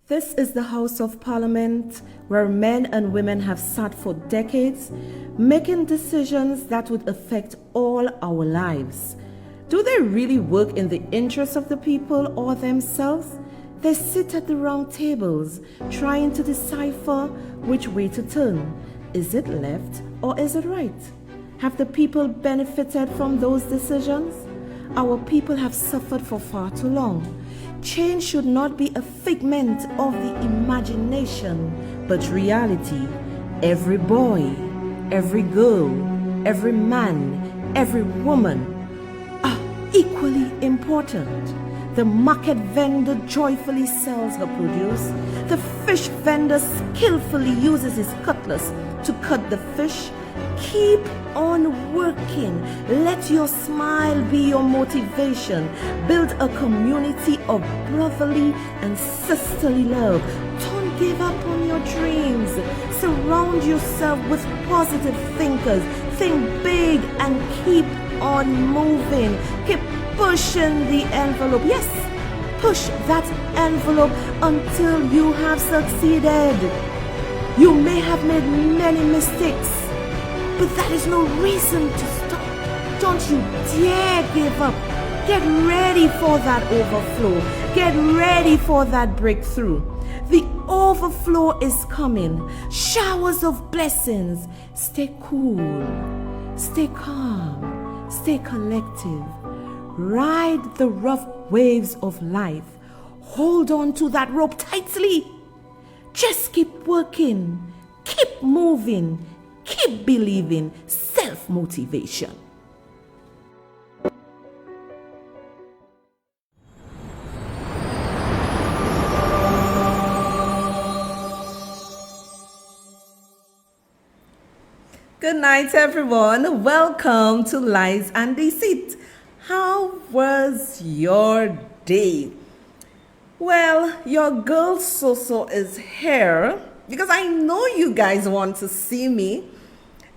This is the House of Parliament where men and women have sat for decades, making decisions that would affect all our lives. Do they really work in the interests of the people or themselves? They sit at the round tables, trying to decipher which way to turn. Is it left or is it right? Have the people benefited from those decisions? Our people have suffered for far too long. Change should not be a figment of the imagination, but reality. Every boy, every girl, every man, every woman are equally important. The market vendor joyfully sells her produce. The fish vendor skillfully uses his cutlass to cut the fish. Keep on working. Let your smile be your motivation. Build a community of brotherly and sisterly love. Don't give up on your dreams. Surround yourself with positive thinkers. Think big and keep on moving. Keep pushing the envelope. Yes, push that envelope until you have succeeded. You may have made many mistakes, but that is no reason to stop. Don't you dare give up. Get ready for that overflow. Get ready for that breakthrough. The overflow is coming. Showers of blessings. Stay cool. Stay calm. Stay collective. Ride the rough waves of life. Hold on to that rope tightly. Just keep working. Keep moving. Keep believing. Self-motivation. Good night, everyone. Welcome to Lies and Deceit. How was your day? Well, your girl Soso is here because I know you guys want to see me.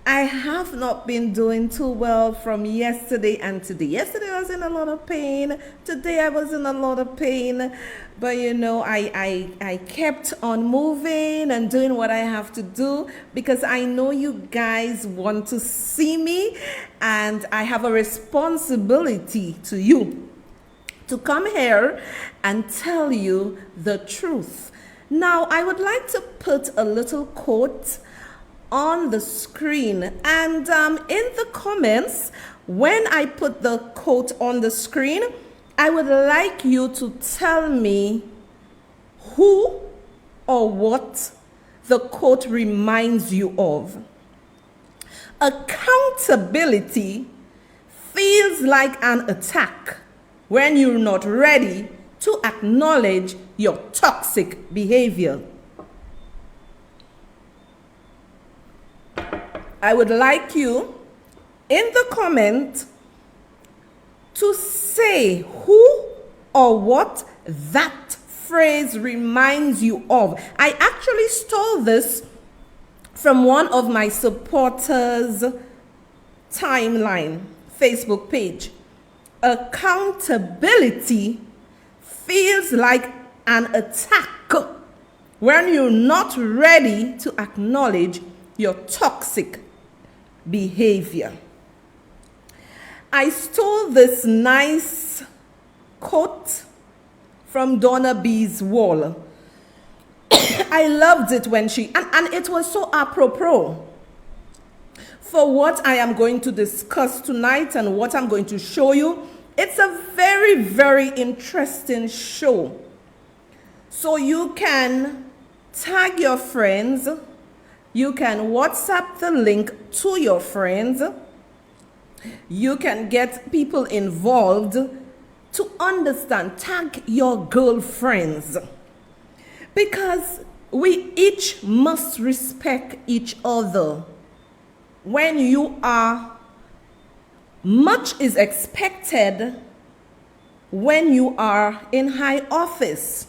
I have not been doing too well from yesterday and today. Yesterday I was in a lot of pain. Today I was in a lot of pain. But you know, I kept on moving and doing what I have to do because I know you guys want to see me and I have a responsibility to you to come here and tell you the truth. Now, I would like to put a little quote on the screen, and in the comments, when I put the quote on the screen, I would like you to tell me who or what the quote reminds you of. Accountability feels like an attack when you're not ready to acknowledge your toxic behavior. I would like you in the comment to say who or what that phrase reminds you of. I actually stole this from one of my supporters' timeline, Facebook page. Accountability feels like an attack when you're not ready to acknowledge your toxic behavior. I stole this nice quote from Donna B's wall. I loved it when and it was so apropos for what I am going to discuss tonight and what I'm going to show you. It's a very, very interesting show. So you can tag your friends. You can WhatsApp the link to your friends. You can get people involved to understand. Tag your girlfriends. Because we each must respect each other. When you are, much is expected when you are in high office.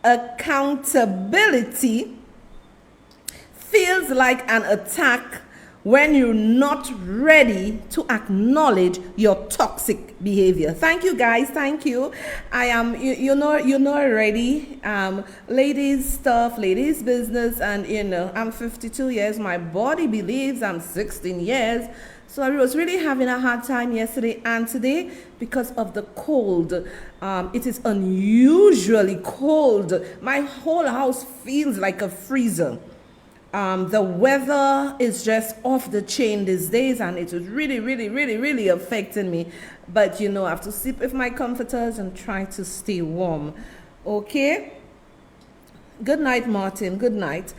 Accountability feels like an attack when you're not ready to acknowledge your toxic behavior. Thank you, guys. Thank you. I am, you know already, ladies stuff, ladies business, and I'm 52 years. My body believes I'm 16 years. So I was really having a hard time yesterday and today because of the cold. It is unusually cold. My whole house feels like a freezer. The weather is just off the chain these days, and it was really affecting me. But I have to sleep with my comforters and try to stay warm. Okay? Good night, Martin. Good night.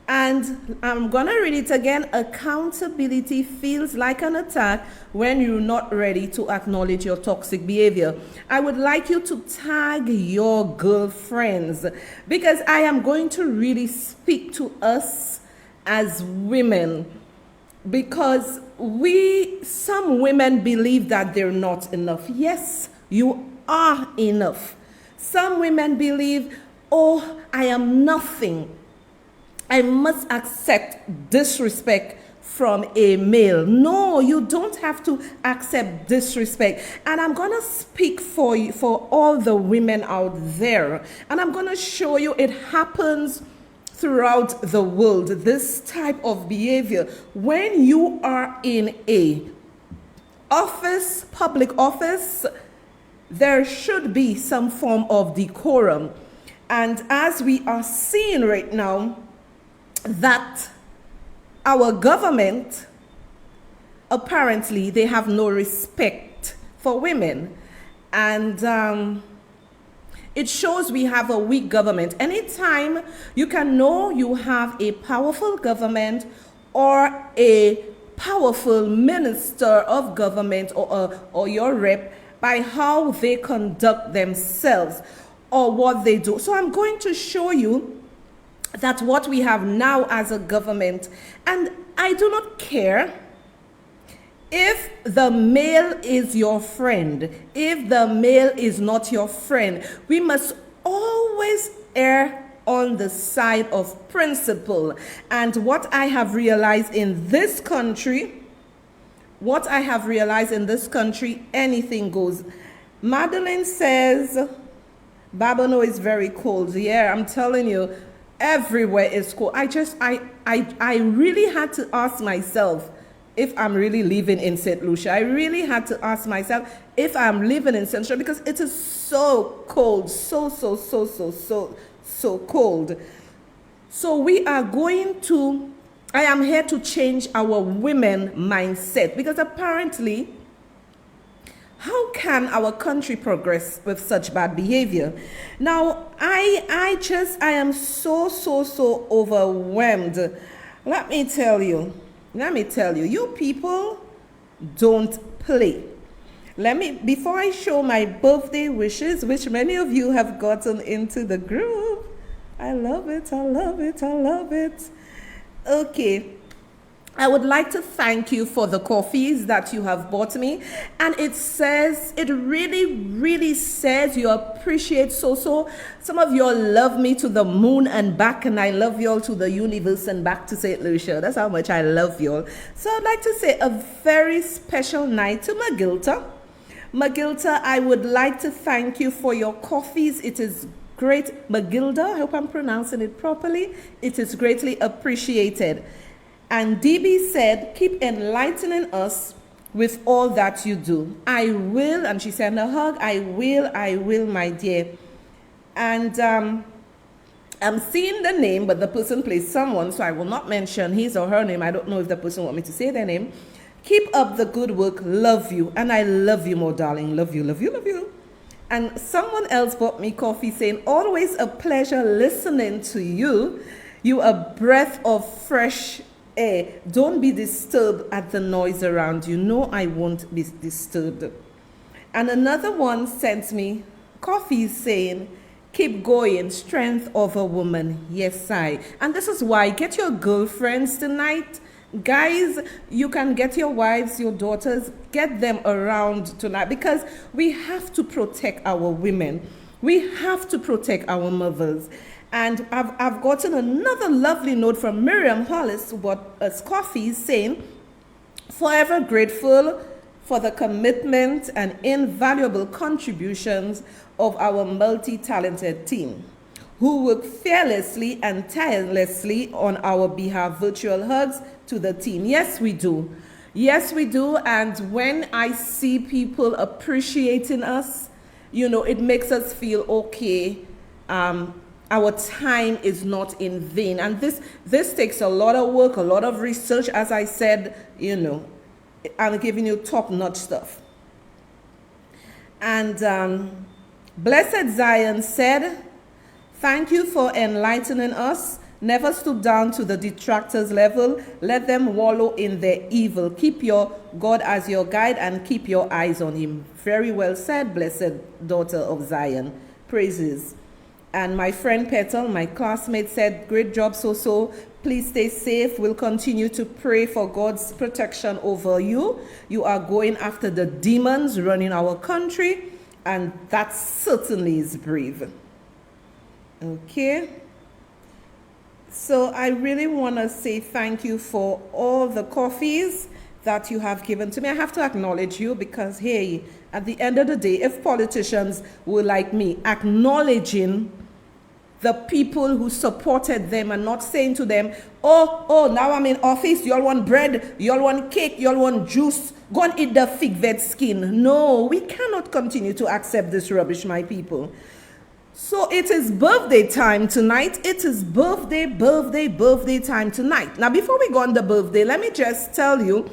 And I'm going to read it again. Accountability feels like an attack when you're not ready to acknowledge your toxic behavior. I would like you to tag your girlfriends, because I am going to really speak to us as women, because some women believe that they're not enough. Yes, you are enough. Some women believe, oh, I am nothing. I must accept disrespect from a male. No, you don't have to accept disrespect. And I'm going to speak for you, for all the women out there. And I'm going to show you it happens throughout the world, this type of behavior. When you are in a office, public office, there should be some form of decorum. And as we are seeing right now, that our government, apparently, they have no respect for women. And it shows we have a weak government. Anytime you can know you have a powerful government or a powerful minister of government or your rep by how they conduct themselves or what they do. So I'm going to show you that what we have now as a government, and I do not care if the male is your friend, if the male is not your friend. We must always err on the side of principle. And what I have realized in this country, anything goes. Madeline says, Babano is very cold. Yeah, I'm telling you, everywhere is cold. I really had to ask myself if I'm really living in St. Lucia. I really had to ask myself if I'm living in St. Lucia, because it is so cold, so cold. So I am here to change our women mindset, because apparently, how can our country progress with such bad behavior? Now, I am so overwhelmed. Let me tell you, you people don't play. Before I show my birthday wishes, which many of you have gotten into the group. I love it. Okay. I would like to thank you for the coffees that you have bought me. And it really says you appreciate so. Some of you all love me to the moon and back, and I love you all to the universe and back to St. Lucia. That's how much I love you all. So I'd like to say a very special night to Magilta. Magilta, I would like to thank you for your coffees. It is great. Magilda, I hope I'm pronouncing it properly. It is greatly appreciated. And DB said, keep enlightening us with all that you do. I will, and she sent a hug. I will, my dear. And I'm seeing the name, but the person plays someone, so I will not mention his or her name. I don't know if the person wants me to say their name. Keep up the good work. Love you. And I love you more, darling. Love you. And someone else bought me coffee saying, always a pleasure listening to you. You a breath of fresh air. Don't be disturbed at the noise around you. No, I won't be disturbed. And another one sent me coffee saying, keep going, strength of a woman. Yes, I. And this is why, get your girlfriends tonight. Guys, you can get your wives, your daughters, get them around tonight, because we have to protect our women. We have to protect our mothers. And I've gotten another lovely note from Miriam Hollis, who bought us coffee, saying, forever grateful for the commitment and invaluable contributions of our multi-talented team, who work fearlessly and tirelessly on our behalf. Virtual hugs to the team. Yes, we do. Yes, we do. And when I see people appreciating us, it makes us feel okay. Our time is not in vain. And this takes a lot of work, a lot of research. As I said, I'm giving you top-notch stuff. And Blessed Zion said, thank you for enlightening us. Never stoop down to the detractors' level. Let them wallow in their evil. Keep your God as your guide and keep your eyes on him. Very well said, blessed daughter of Zion. Praises. And my friend Petal, my classmate, said, great job, so. Please stay safe. We'll continue to pray for God's protection over you. You are going after the demons running our country, and that certainly is brave. Okay. So I really want to say thank you for all the coffees that you have given to me. I have to acknowledge you because, hey, at the end of the day, if politicians were like me, acknowledging the people who supported them and not saying to them, oh, now I'm in office, y'all want bread, y'all want cake, y'all want juice, go and eat the fig veg skin. No, we cannot continue to accept this rubbish, my people. So it is birthday time tonight. It is birthday time tonight. Now, before we go on the birthday, let me just tell you,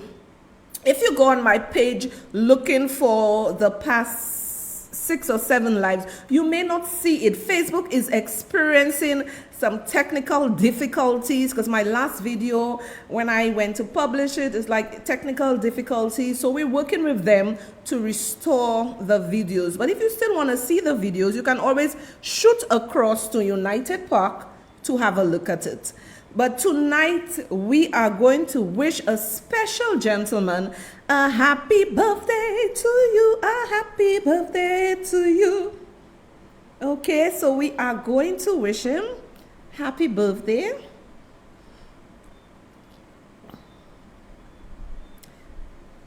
if you go on my page looking for the past 6 or 7 lives, you may not see it. Facebook is experiencing some technical difficulties because my last video, when I went to publish it, is like technical difficulties. So we're working with them to restore the videos. But if you still want to see the videos, you can always shoot across to United Park to have a look at it. But tonight, we are going to wish a special gentleman a happy birthday to you, a happy birthday to you. Okay, so we are going to wish him happy birthday.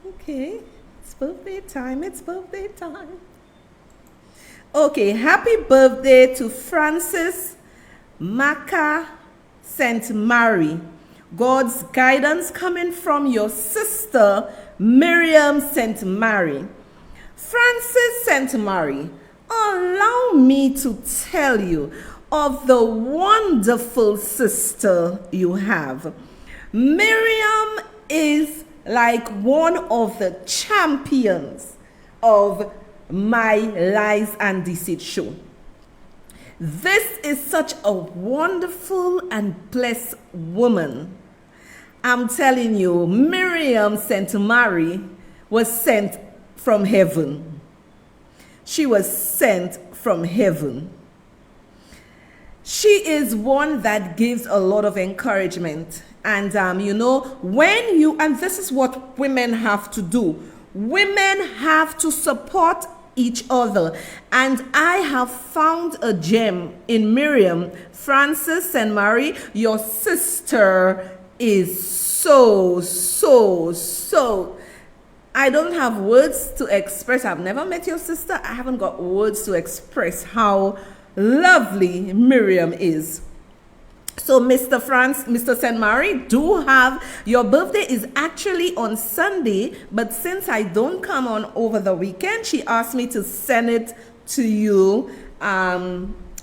Okay, it's birthday time, Okay, happy birthday to Francis Maka St. Mary. God's guidance coming from your sister, Miriam St. Mary. Francis St. Mary, allow me to tell you of the wonderful sister you have. Miriam is like one of the champions of my Lies and Deceit show. This is such a wonderful and blessed woman. I'm telling you, Miriam St. Mary was sent from heaven. She was sent from heaven. She is one that gives a lot of encouragement. And, and this is what women have to do. Women have to support each other. And I have found a gem in Miriam. Francis St. Mary, your sister is so. I don't have words to express. I've never met your sister. I haven't got words to express how lovely Miriam is. So Mr. St. Mary, do have, your birthday is actually on Sunday, but since I don't come on over the weekend, she asked me to send it to you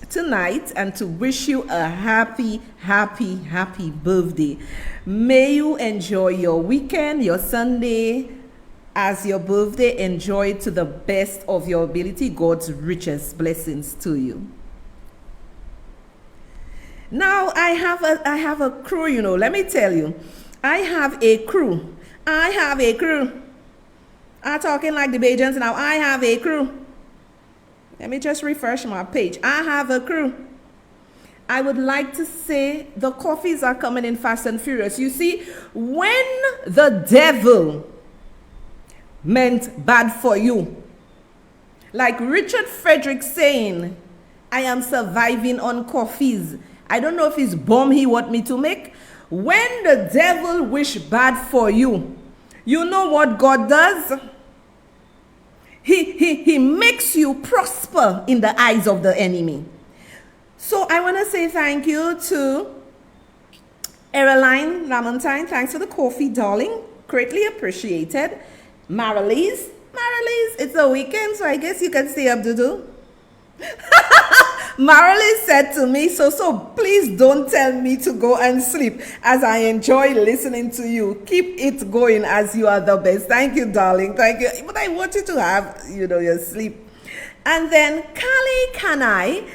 tonight and to wish you a happy birthday. May you enjoy your weekend, your Sunday, as your birthday. Enjoy it to the best of your ability. God's richest blessings to you. Now I have a crew, let me tell you. I have a crew. I'm talking like the Bajans now. I have a crew. Let me just refresh my page. I have a crew. I would like to say the coffees are coming in fast and furious. You see, when the devil meant bad for you, like Richard Frederick saying, I am surviving on coffees. I don't know if it's bomb he want me to make. When the devil wish bad for you, you know what God does? He makes you prosper in the eyes of the enemy. So I want to say thank you to Ereline Lamontine. Thanks for the coffee, darling. Greatly appreciated. Marilise, it's a weekend, so I guess you can stay up, Dudu. Marilyn said to me, so please don't tell me to go and sleep, as I enjoy listening to you. Keep it going, as you are the best. Thank you, darling. Thank you. But I want you to have, your sleep. And then Kali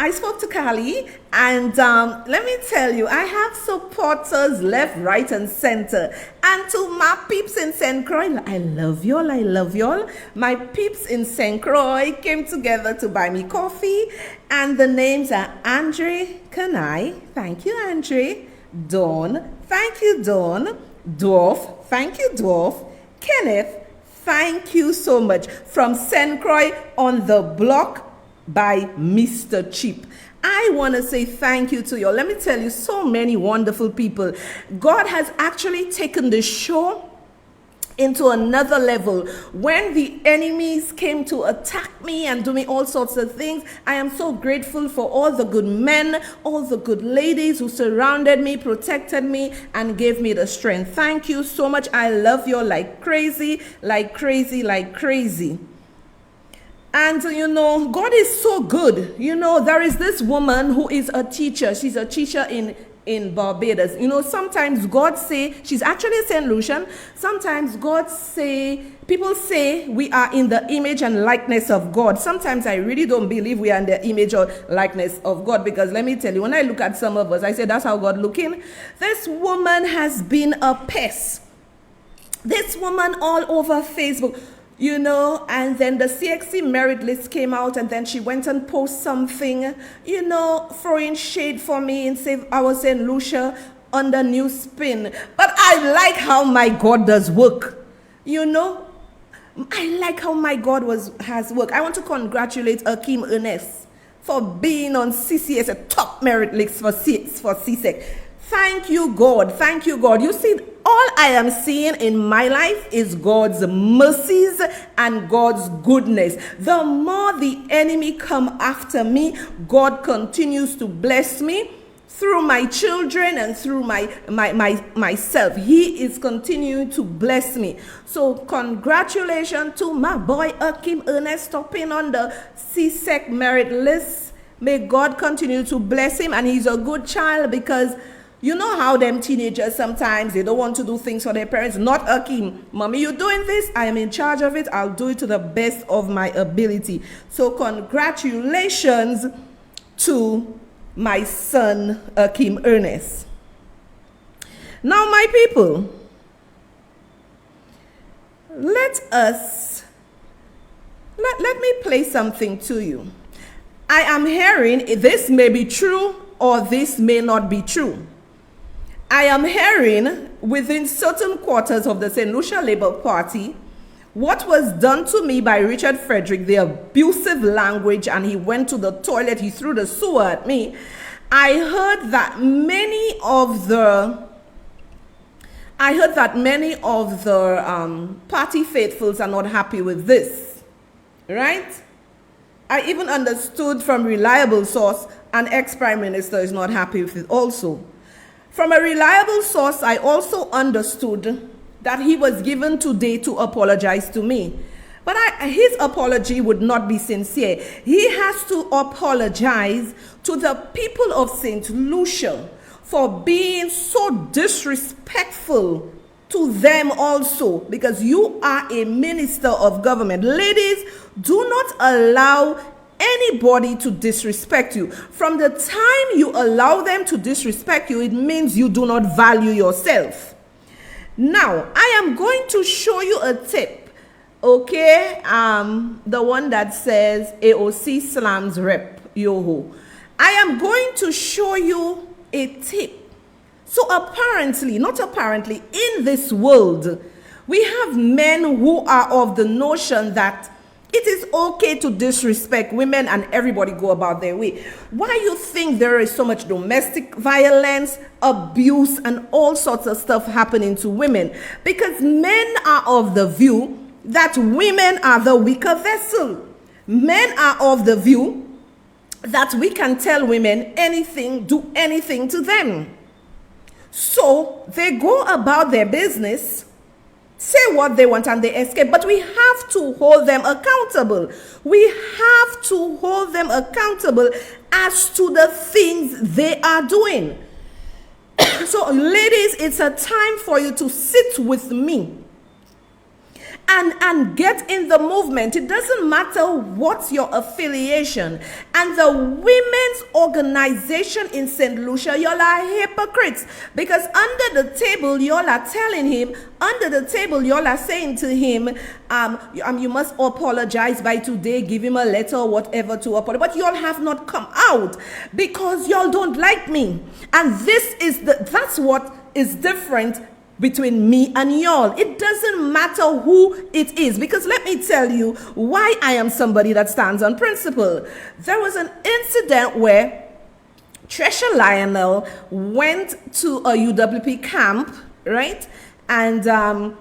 I spoke to Kali, and let me tell you, I have supporters left, right, and center. And to my peeps in St. Croix, I love y'all. My peeps in St. Croix came together to buy me coffee, and the names are Andre Kanai, thank you, Andre. Dawn, thank you, Dawn. Dwarf, thank you, Dwarf. Kenneth, thank you so much. From St. Croix on the block by Mr. Cheap. I want to say thank you to you. Let me tell you, so many wonderful people. God has actually taken the show into another level. When the enemies came to attack me and do me all sorts of things, I am so grateful for all the good men, all the good ladies who surrounded me, protected me, and gave me the strength. Thank you so much. I love you like crazy, like crazy, like crazy. And God is so good. There is this woman who is a teacher. She's a teacher in Barbados. Sometimes God say, she's actually a St. Lucian. Sometimes people say we are in the image and likeness of God. Sometimes I really don't believe we are in the image or likeness of God, because let me tell you, when I look at some of us, I say that's how God looking. This woman has been a pest. This woman all over Facebook. And then the CXC merit list came out, and then she went and posted something, throwing shade for me and say I was saying Lucia under new spin. But I like how my God does work. I like how my God has worked. I want to congratulate Akeem Ernest for being on CCS, a top merit list for CSEC. Thank you, God. Thank you, God. You see, all I am seeing in my life is God's mercies and God's goodness. The more the enemy come after me, God continues to bless me through my children and through myself. He is continuing to bless me. So congratulations to my boy Akeem Ernest stopping on the CSEC merit list. May God continue to bless him, and he's a good child, because you know how them teenagers sometimes, they don't want to do things for their parents. Not Akeem. Mommy, you're doing this. I am in charge of it. I'll do it to the best of my ability. So congratulations to my son, Akeem Ernest. Now, my people, let me play something to you. I am hearing this may be true or this may not be true. I am hearing within certain quarters of the St. Lucia Labour Party what was done to me by Richard Frederick, the abusive language, and he went to the toilet, he threw the sewer at me. I heard that many of the party faithfuls are not happy with this, right? I even understood from reliable source an ex-prime minister is not happy with it also. From a reliable source, I also understood that he was given today to apologize to me. But his apology would not be sincere. He has to apologize to the people of St. Lucia for being so disrespectful to them also, because you are a minister of government. Ladies, do not allow anybody to disrespect you. From the time you allow them to disrespect you, it means you do not value yourself. Now, I am going to show you a tip, okay? The one that says AOC slams rep, yoho. I am going to show you a tip. So apparently, not apparently, in this world, we have men who are of the notion that It is okay to disrespect women and everybody go about their way. Why you think there is so much domestic violence, abuse, and all sorts of stuff happening to women? Because men are of the view that women are the weaker vessel. Men are of the view that we can tell women anything, do anything to them. So they go about their business, say what they want, and they escape. But we have to hold them accountable. We have to hold them accountable as to the things they are doing. So ladies, it's a time for you to sit with me and get in the movement. It doesn't matter what's your affiliation. And the women's organization in St. Lucia, y'all are hypocrites. Because under the table, y'all are telling him, under the table, y'all are saying to him, you must apologize by today, give him a letter or whatever to apologize. But y'all have not come out because y'all don't like me. And that's what is different between me and y'all. It doesn't matter who it is, because let me tell you why I am somebody that stands on principle. There was an incident where Tresha Lionel went to a UWP camp, right? And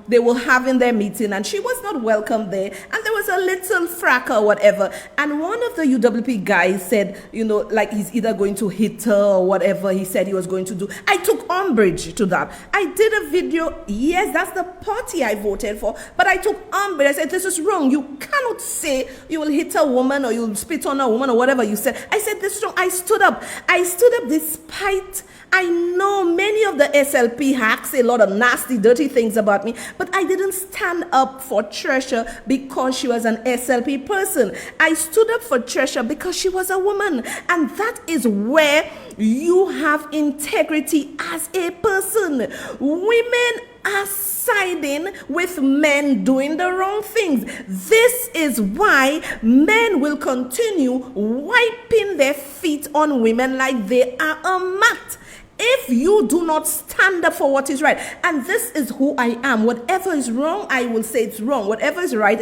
they were having their meeting, and she was not welcome there. And there was a little fracas or whatever. And one of the UWP guys said, like he's either going to hit her or whatever he said he was going to do. I took umbrage to that. I did a video. Yes, that's the party I voted for. But I took umbrage. I said, this is wrong. You cannot say you will hit a woman or you'll spit on a woman or whatever you said. I said, this is wrong. I stood up. I stood up despite I know many of the SLP hacks say a lot of nasty, dirty things about me, but I didn't stand up for Tresha because she was an SLP person. I stood up for Tresha because she was a woman, and that is where you have integrity as a person. Women are siding with men doing the wrong things. This is why men will continue wiping their feet on women like they are a mat. If you do not stand up for what is right, and this is who I am, whatever is wrong, I will say it's wrong. Whatever is right,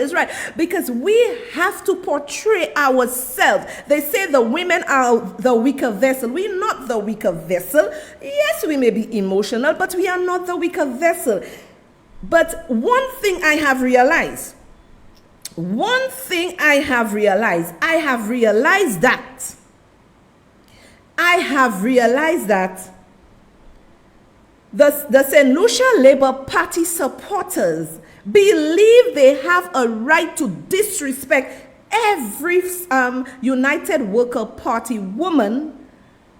because we have to portray ourselves. They say the women are the weaker vessel. We're not the weaker vessel. Yes, we may be emotional, but we are not the weaker vessel. But one thing I have realized that the St. Lucia Labour Party supporters believe they have a right to disrespect every United Worker Party woman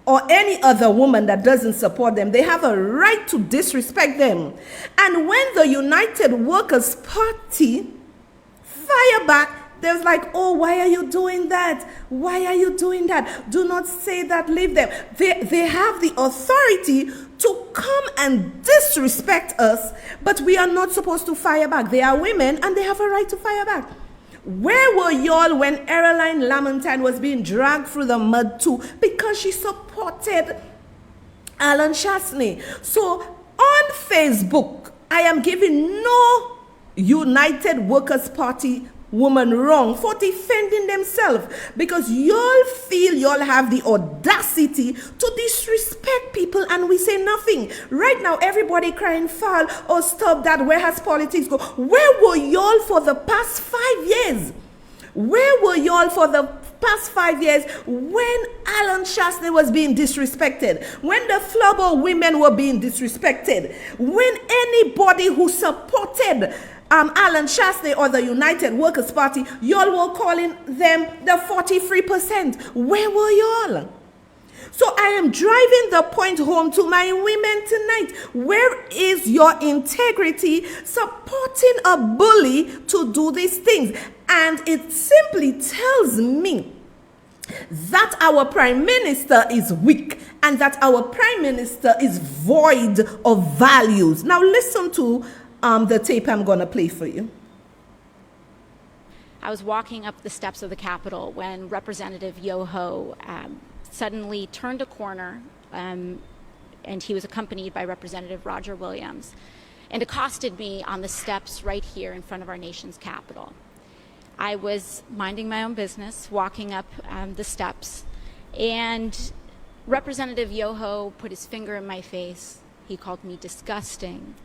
or any other woman that doesn't support them. They have a right to disrespect them. And when the United Workers Party fire back, there's like, oh, why are you doing that? Why are you doing that? Do not say that, leave them. They have the authority to come and disrespect us, but we are not supposed to fire back. They are women and they have a right to fire back. Where were y'all when Caroline Lamontagne was being dragged through the mud too? Because she supported Alan Chasney. So on Facebook, I am giving no United Workers Party woman wrong for defending themselves, because y'all feel y'all have the audacity to disrespect people and we say nothing. Right now everybody crying foul, oh stop that, where has politics go? Where were y'all for the past 5 years? Where were y'all for the past 5 years when Alan Chasney was being disrespected, when the Flubber women were being disrespected, when anybody who supported Alan Chasney or the United Workers Party, y'all were calling them the 43%. Where were y'all? So I am driving the point home to my women tonight. Where is your integrity supporting a bully to do these things? And it simply tells me that our Prime Minister is weak and that our Prime Minister is void of values. Now listen to the tape I'm going to play for you. I was walking up the steps of the Capitol when Representative Yoho suddenly turned a corner, and he was accompanied by Representative Roger Williams, and accosted me on the steps right here in front of our nation's Capitol. I was minding my own business, walking up the steps, and Representative Yoho put his finger in my face. He called me disgusting.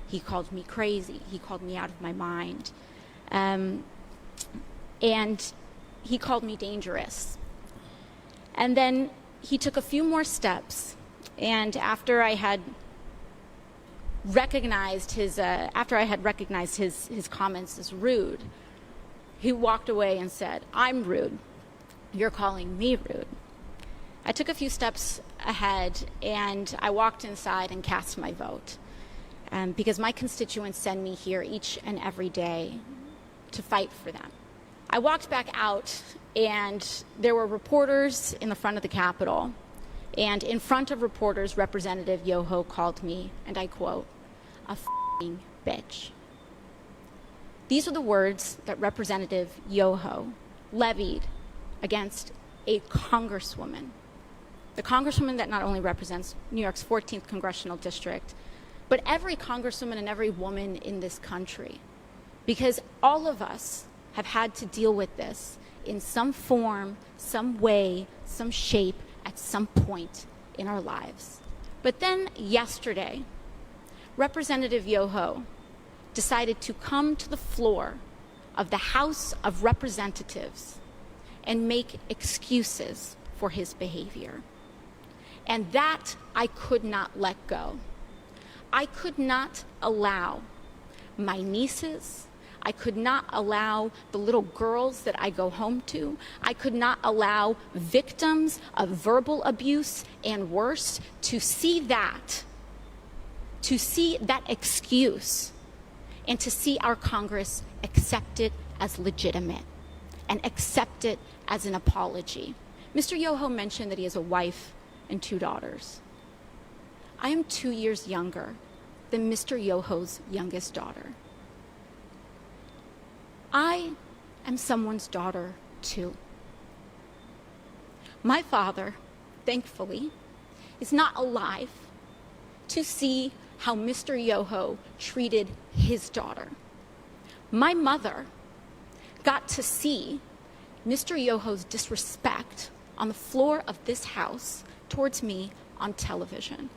He called me crazy. He called me out of my mind. And he called me dangerous. And then he took a few more steps, and after I had recognized his comments as rude, he walked away and said, "I'm rude. You're calling me rude." I took a few steps ahead, and I walked inside and cast my vote, because my constituents send me here each and every day to fight for them. I walked back out, and there were reporters in the front of the Capitol, and in front of reporters, Representative Yoho called me, and I quote, "a f***ing bitch." These are the words that Representative Yoho levied against a congresswoman, the congresswoman that not only represents New York's 14th congressional district, but every congresswoman and every woman in this country, because all of us have had to deal with this in some form, some way, some shape, at some point in our lives. But then yesterday, Representative Yoho decided to come to the floor of the House of Representatives and make excuses for his behavior. And that I could not let go. I could not allow my nieces, I could not allow the little girls that I go home to, I could not allow victims of verbal abuse and worse to see that excuse, and to see our Congress accept it as legitimate and accept it as an apology. Mr. Yoho mentioned that he has a wife and 2 daughters. I am 2 years younger than Mr. Yoho's youngest daughter. I am someone's daughter too. My father, thankfully, is not alive to see how Mr. Yoho treated his daughter. My mother got to see Mr. Yoho's disrespect on the floor of this house towards me on television.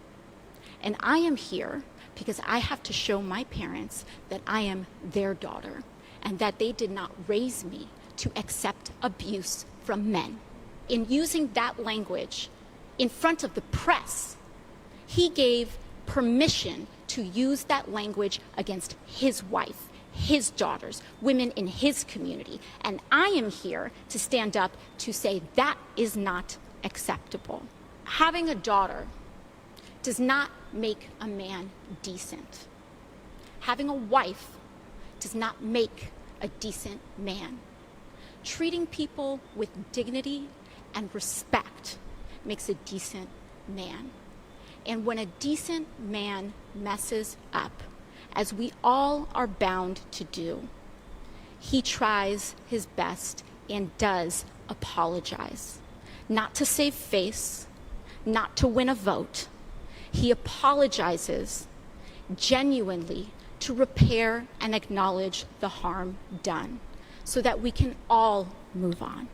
And I am here because I have to show my parents that I am their daughter and that they did not raise me to accept abuse from men. In using that language in front of the press, he gave permission to use that language against his wife, his daughters, women in his community. And I am here to stand up to say that is not acceptable. Having a daughter does not make a man decent. Having a wife does not make a decent man. Treating people with dignity and respect makes a decent man. And when a decent man messes up, as we all are bound to do, he tries his best and does apologize. Not to save face, not to win a vote. He apologizes genuinely to repair and acknowledge the harm done so that we can all move on.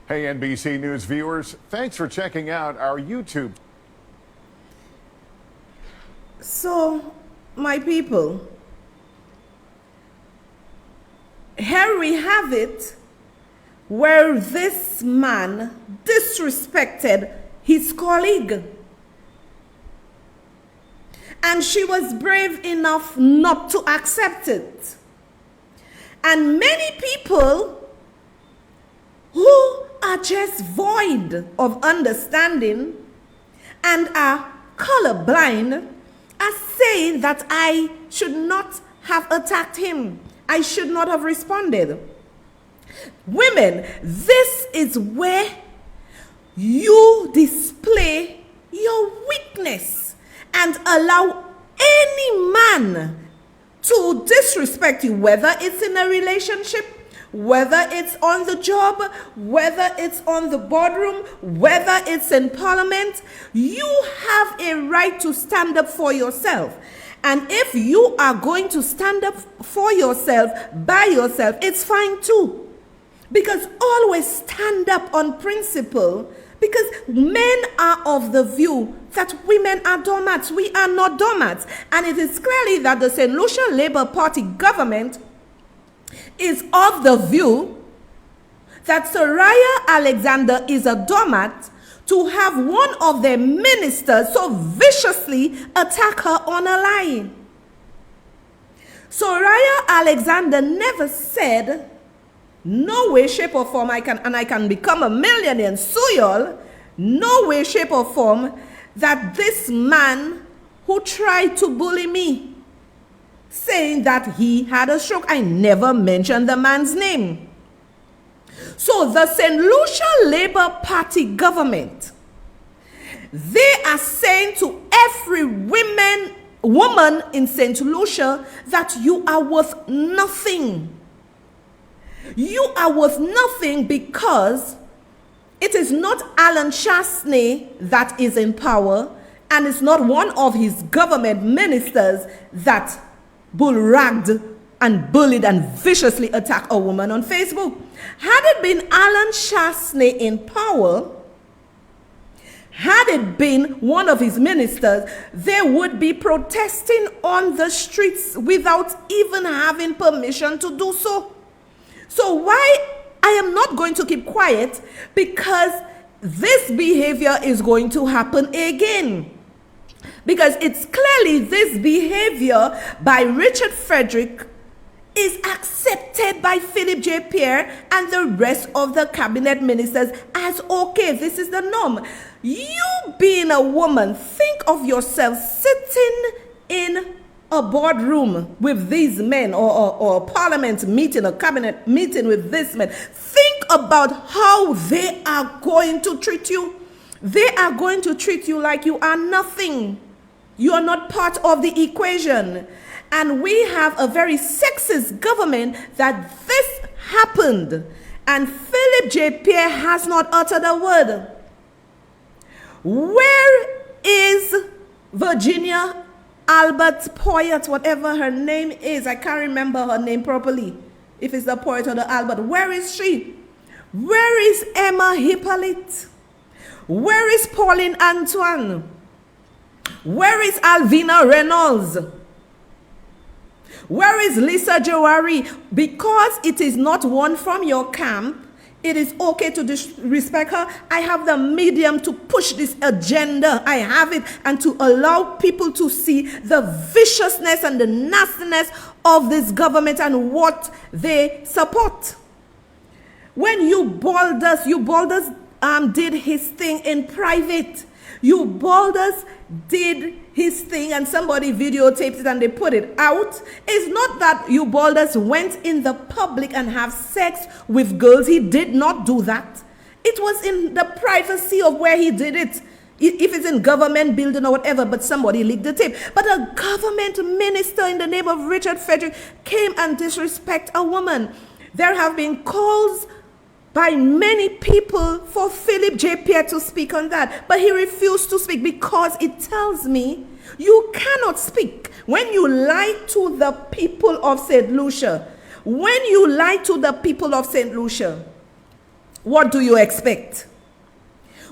Hey, NBC News viewers, thanks for checking out our YouTube. So, my people, here we have it, where this man disrespected his colleague. And she was brave enough not to accept it. And many people who are just void of understanding and are colorblind are saying that I should not have attacked him. I should not have responded. Women, this is where you display your weakness and allow any man to disrespect you, whether it's in a relationship, whether it's on the job, whether it's on the boardroom, whether it's in parliament. You have a right to stand up for yourself. And if you are going to stand up for yourself, by yourself, it's fine too. Because always stand up on principle. Because men are of the view that women are doormats. We are not doormats. And it is clearly that the St. Lucia Labour Party government is of the view that Soraya Alexander is a doormat to have one of their ministers so viciously attack her on a lie. Soraya Alexander never said, no way, shape, or form I can become a millionaire and sue y'all. No way, shape, or form that this man who tried to bully me, saying that he had a stroke. I never mentioned the man's name. So the St. Lucia Labour Party government, they are saying to every woman in St. Lucia that you are worth nothing. You are worth nothing because it is not Alan Chasney that is in power, and it's not one of his government ministers that bull-ragged and bullied and viciously attacked a woman on Facebook. Had it been Alan Chasney in power, had it been one of his ministers, they would be protesting on the streets without even having permission to do so. So why I am not going to keep quiet? Because this behavior is going to happen again. Because it's clearly this behavior by Richard Frederick is accepted by Philip J. Pierre and the rest of the cabinet ministers as okay, this is the norm. You being a woman, think of yourself sitting in a boardroom with these men, or a parliament meeting, a cabinet meeting with these men. Think about how they are going to treat you. They are going to treat you like you are nothing. You are not part of the equation. And we have a very sexist government that this happened. And Philip J. Pierre has not uttered a word. Where is Virginia Albert Poyet, whatever her name is? I can't remember her name properly. If it's the Poyet or the Albert, where is she? Where is Emma Hippolyte? Where is Pauline Antoine? Where is Alvina Reynolds? Where is Lisa Jawari? Because it is not one from your camp, it is okay to disrespect her. I have the medium to push this agenda. I have it, and to allow people to see the viciousness and the nastiness of this government and what they support. When you Boulders did his thing in private. You Boulders did his thing and somebody videotaped it and they put it out. It's not that you Boulders went in the public and have sex with girls. He did not do that. It was in the privacy of where he did it. If it's in government building or whatever, but somebody leaked the tape. But a government minister in the name of Richard Frederick came and disrespect a woman. There have been calls by many people for Philip J. Pierre to speak on that. But he refused to speak because it tells me you cannot speak. When you lie to the people of St. Lucia, when you lie to the people of St. Lucia, what do you expect?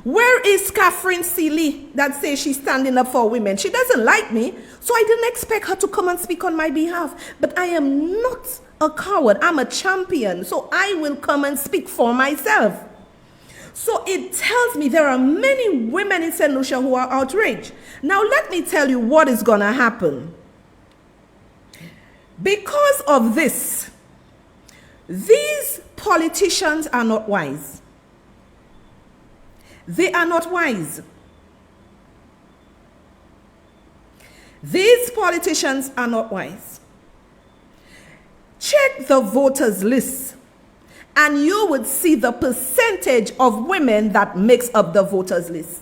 Where is Catherine Seeley that says she's standing up for women? She doesn't like me, so I didn't expect her to come and speak on my behalf. But I am not a coward. I'm a champion, so I will come and speak for myself. So it tells me there are many women in St. Lucia who are outraged. Now let me tell you what is going to happen. Because of this, these politicians are not wise. They are not wise. These politicians are not wise. Check the voters list and you would see the percentage of women that makes up the voters list.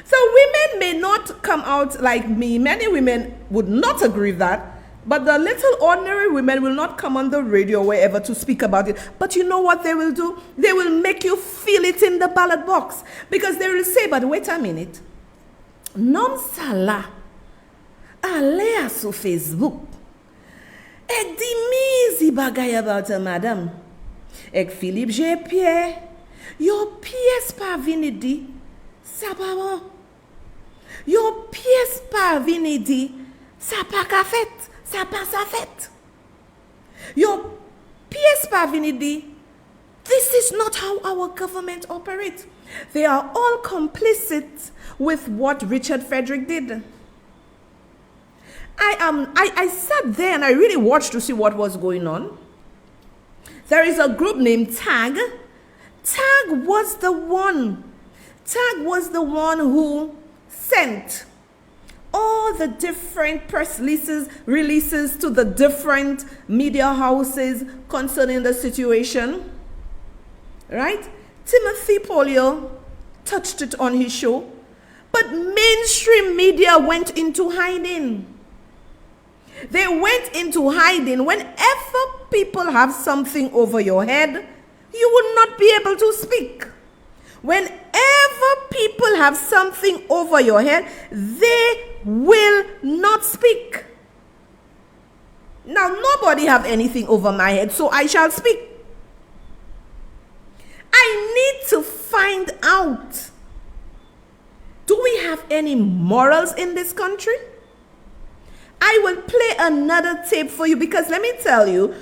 So women may not come out like me. Many women would not agree with that. But the little ordinary women will not come on the radio or wherever to speak about it. But you know what they will do? They will make you feel it in the ballot box. Because they will say, but wait a minute. Nom Salah. ale a sou Facebook. Ek di mizi bagay about a madame. Ek Philippe J. Pierre. Yo pièce pa vini di, sa pa bon. Yo pièce pa vini di, sa pa ka fet, sa pa sa fet. Yo pièce pa vini di, this is not how our government operates. They are all complicit with what Richard Frederick did. I sat there and I really watched to see what was going on. There is a group named TAG. TAG was the one who sent all the different press releases to the different media houses concerning the situation. Right? Timothy Polio touched it on his show, but mainstream media went into hiding. They went into hiding. Whenever people have something over your head, you will not be able to speak. Whenever people have something over your head, they will not speak. Now, nobody have anything over my head, so I shall speak. I need to find out, do we have any morals in this country? I will play another tape for you, because let me tell you,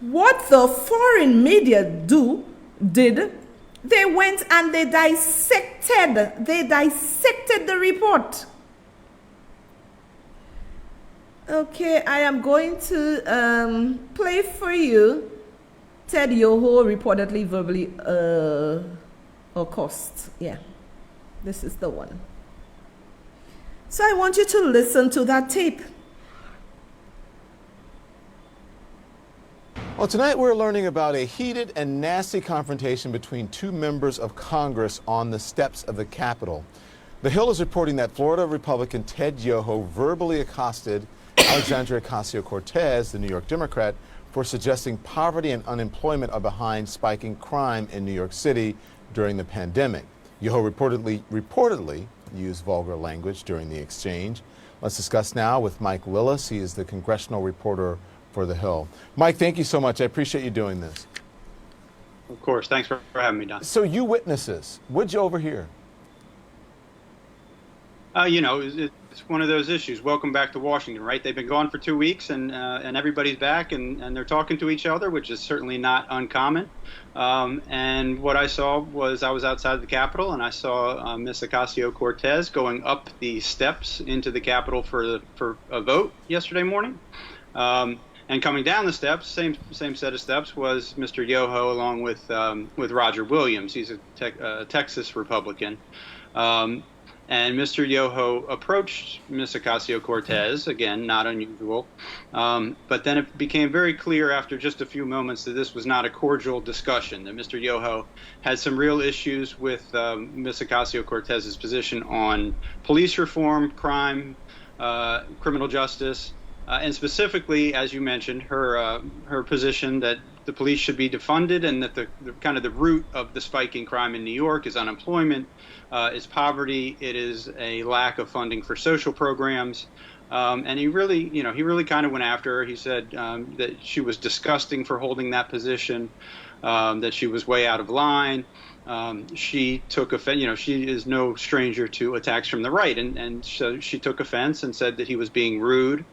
what the foreign media did, they went and they dissected the report. Okay, I am going to play for you Ted Yoho reportedly verbally accosted. Yeah, this is the one. So I want you to listen to that tape. Well, tonight we're learning about a heated and nasty confrontation between two members of Congress on the steps of the Capitol. The Hill is reporting that Florida Republican Ted Yoho verbally accosted Alexandria Ocasio-Cortez, the New York Democrat, for suggesting poverty and unemployment are behind spiking crime in New York City during the pandemic. Yoho reportedly used vulgar language during the exchange. Let's discuss now with Mike Lillis. He is the congressional reporter for The Hill. Mike, thank you so much. I appreciate you doing this. Of course. Thanks for having me, Don. So you witnessed this. What'd you overhear? It's one of those issues. Welcome back to Washington, right? They've been gone for 2 weeks, and everybody's back, and they're talking to each other, which is certainly not uncommon. And what I saw was I was outside the Capitol, and I saw Miss Ocasio-Cortez going up the steps into the Capitol for a vote yesterday morning. And coming down the steps, same set of steps, was Mr. Yoho along with Roger Williams. He's a Texas Republican. And Mr. Yoho approached Ms. Ocasio-Cortez, again, not unusual. But then it became very clear after just a few moments that this was not a cordial discussion, that Mr. Yoho had some real issues with Ms. Ocasio-Cortez's position on police reform, crime, criminal justice, and specifically, as you mentioned, her position that the police should be defunded, and that the root of the spiking crime in New York is unemployment, is poverty, it is a lack of funding for social programs, and he really kind of went after her. He said that she was disgusting for holding that position, that she was way out of line. She took offense. She is no stranger to attacks from the right, and so she took offense and said that he was being rude,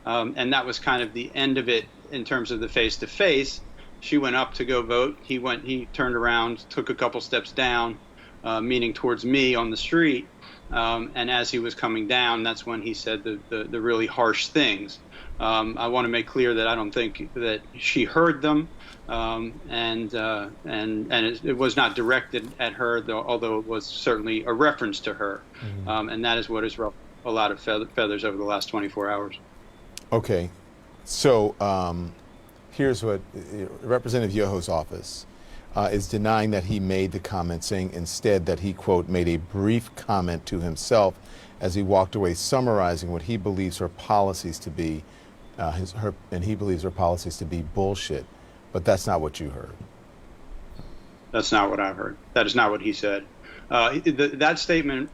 and that was kind of the end of it in terms of the face-to-face. She went up to go vote. He turned around, took a couple steps down, meaning towards me on the street. And as he was coming down, that's when he said the really harsh things. I want to make clear that I don't think that she heard them, and it was not directed at her, although it was certainly a reference to her. Mm-hmm. And that is what has ruffled a lot of feathers over the last 24 hours. Okay, so here's what Representative Yoho's office is denying that he made the comment, saying instead that he, quote, made a brief comment to himself as he walked away, summarizing what he believes her policies to be, and he believes her policies to be bullshit. But that's not what you heard. That's not what I heard. That is not what he said. That statement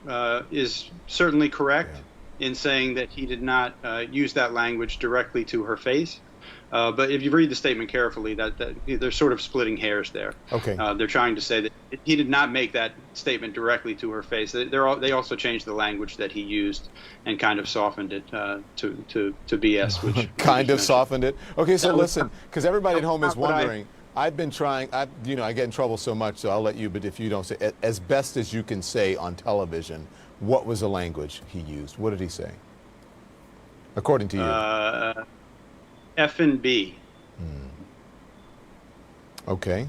is certainly correct. in saying that he did not use that language directly to her face. But if you read the statement carefully, that they're sort of splitting hairs there. Okay. They're trying to say that he did not make that statement directly to her face. They also changed the language that he used and kind of softened it to BS, which kind of softened it. Okay, so listen, because everybody at home is wondering. I've been trying. I get in trouble so much, so I'll let you. But if you don't say, as best as you can say on television, what was the language he used? What did he say? According to you. F and B. Okay.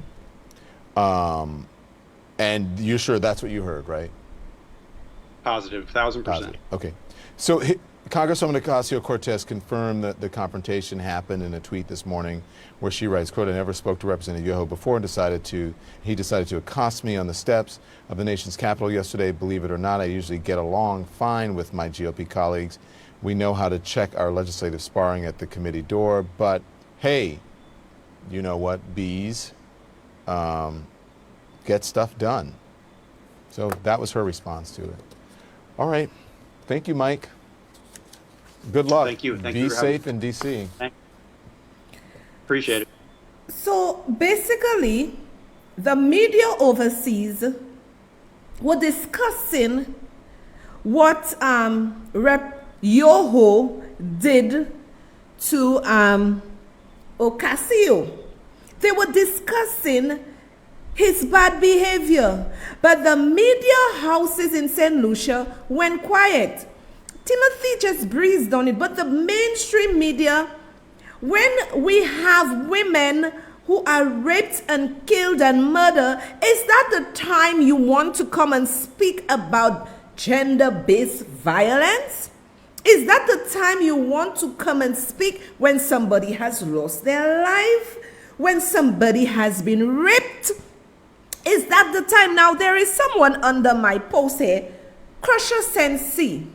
And you're sure that's what you heard, right? Positive, 1,000%. Positive. Okay. So Congresswoman Ocasio-Cortez confirmed that the confrontation happened in a tweet this morning where she writes, quote, "I never spoke to Representative Yoho before and he decided to accost me on the steps of the nation's Capitol yesterday. Believe it or not, I usually get along fine with my GOP colleagues. We know how to check our legislative sparring at the committee door, but hey, you know what, bees, get stuff done." So that was her response to it. All right. Thank you, Mike. Good luck. Thank you. Be safe in D.C. Appreciate it. So basically, the media overseas were discussing what Rep. Yoho did to Ocasio. They were discussing his bad behavior, but the media houses in St. Lucia went quiet. Timothy just breezed on it, but the mainstream media, when we have women who are raped and killed and murdered, is that the time you want to come and speak about gender-based violence? Is that the time you want to come and speak when somebody has lost their life? When somebody has been raped? Is that the time? Now, there is someone under my post here, Crusher Sensi.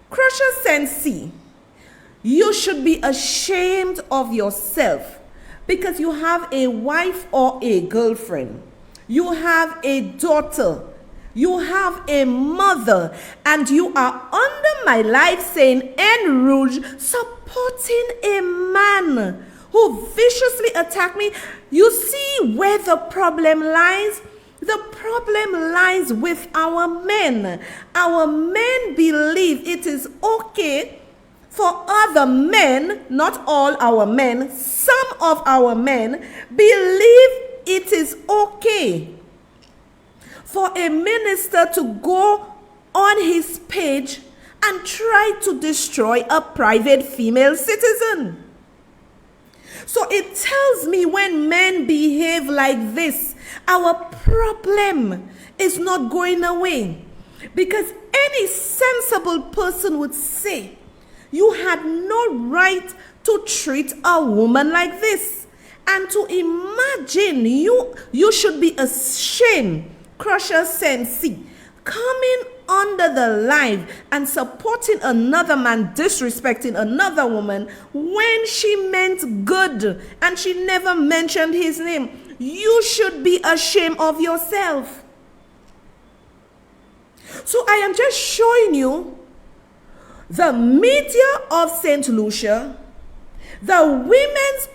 Crusher Sensi, you should be ashamed of yourself because you have a wife or a girlfriend. You have a daughter. You have a mother, and you are under my live saying En Rouge supporting a man who viciously attacked me. You see where the problem lies? The problem lies with our men. Our men believe it is okay for other men, not all our men, some of our men believe it is okay for a minister to go on his page and try to destroy a private female citizen. So it tells me when men behave like this, our problem is not going away. Because any sensible person would say, you had no right to treat a woman like this. And to imagine you should be ashamed, Crusher Sensi, coming under the live and supporting another man disrespecting another woman when she meant good and she never mentioned his name. You should be ashamed of yourself. So I am just showing you the media of St. Lucia, the women's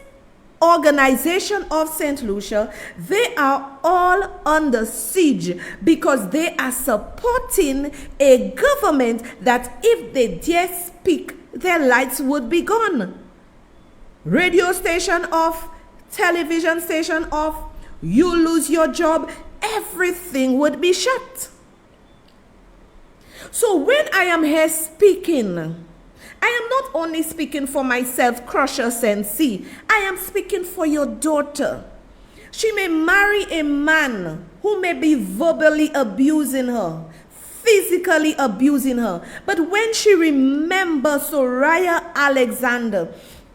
organization of St. Lucia, they are all under siege because they are supporting a government that if they dare speak, their lights would be gone. Radio station off, television station off, you lose your job, everything would be shut. So when I am here speaking, I am not only speaking for myself, Crusher Sensi. I am speaking for your daughter. She may marry a man who may be verbally abusing her, physically abusing her. But when she remembers Soraya Alexander,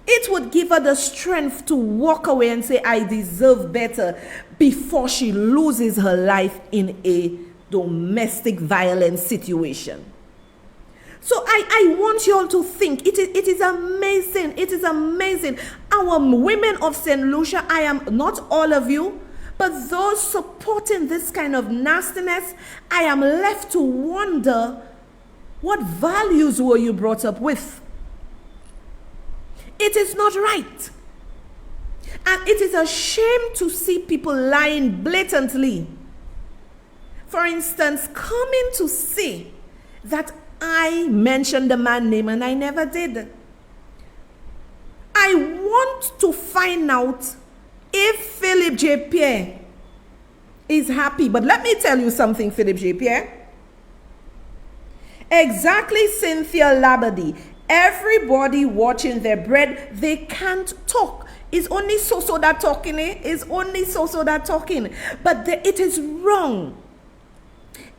it would give her the strength to walk away and say, I deserve better, before she loses her life in a domestic violence situation. So I want you all to think, it is amazing. It is amazing. Our women of St. Lucia, I am not all of you, but those supporting this kind of nastiness, I am left to wonder What values were you brought up with? It is not right. And it is a shame to see people lying blatantly. For instance, coming to say that I mentioned the man's name and I never did. I want to find out if Philip J. Pierre is happy. But let me tell you something, Philip J. Pierre. Exactly, Cynthia Labadie. Everybody watching their bread, they can't talk. It's only so-so that talking. It's only so-so that talking. But it is wrong.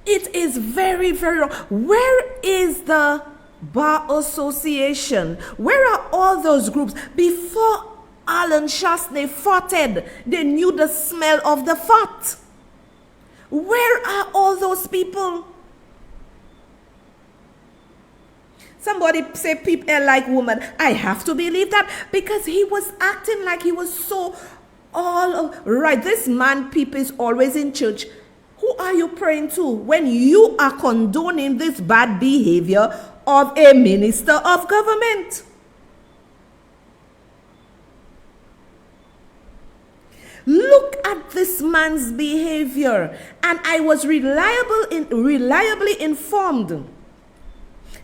It is very, very wrong. Where is the Bar Association? Where are all those groups? Before Alan Chasney farted, they knew the smell of the fart. Where are all those people? Somebody say people like woman. I have to believe that because he was acting like he was so all right. This man, people, is always in church. Who are you praying to when you are condoning this bad behavior of a minister of government? Look at this man's behavior. And I was reliably informed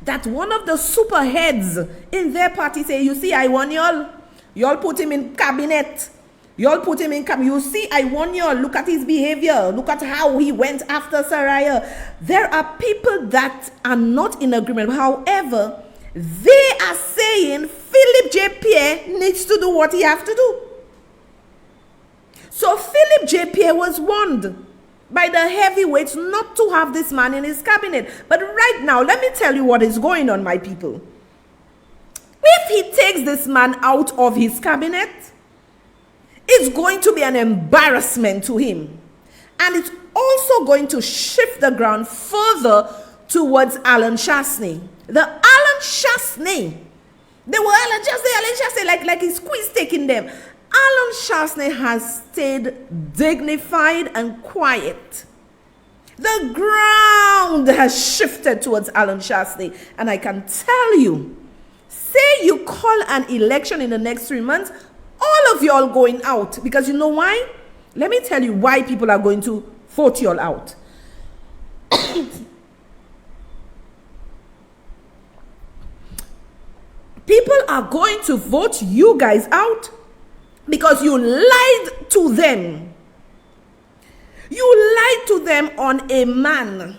that one of the super heads in their party say, you see, I want y'all put him in cabinet. Y'all put him in cabinet. You see, I want y'all. Look at his behavior. Look at how he went after Saraya. There are people that are not in agreement. However, they are saying Philip J. Pierre needs to do what he has to do. So Philip J. Pierre was warned by the heavyweights not to have this man in his cabinet. But right now, let me tell you what is going on, my people. If he takes this man out of his cabinet, it's going to be an embarrassment to him. And it's also going to shift the ground further towards Alan Chasney. The Alan Chasney, they were Alan Chasney, like he's quiz taking them. Alan Chasney has stayed dignified and quiet. The ground has shifted towards Alan Chasney. And I can tell you, say you call an election in the next 3 months, all of y'all going out. Because you know why? Let me tell you why people are going to vote y'all out. People are going to vote you guys out because you lied to them. You lied to them on a man.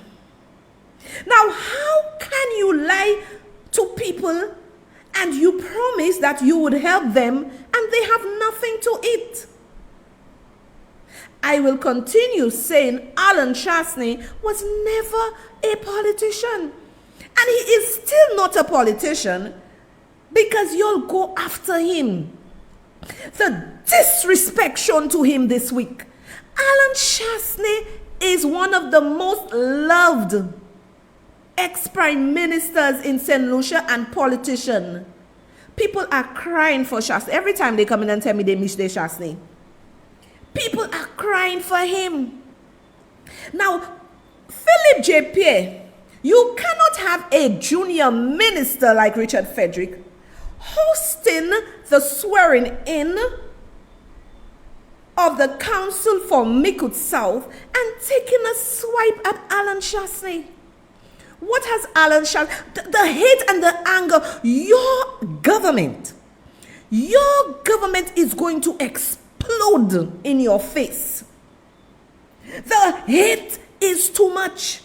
Now, how can you lie to people and you promise that you would help them and they have nothing to eat? I will continue saying Alan Chasney was never a politician. And he is still not a politician because you'll go after him. The disrespect shown to him this week. Alan Chasney is one of the most loved ex-prime ministers in St. Lucia and politician. People are crying for Chasney. Every time they come in and tell me they miss their Chasney. People are crying for him. Now, Philip J. Pierre, you cannot have a junior minister like Richard Frederick hosting the swearing in of the council for Micoud South and taking a swipe at Alan Chasney. What has Alan Chasney, the hate and the anger, your government is going to explode in your face. The hate is too much.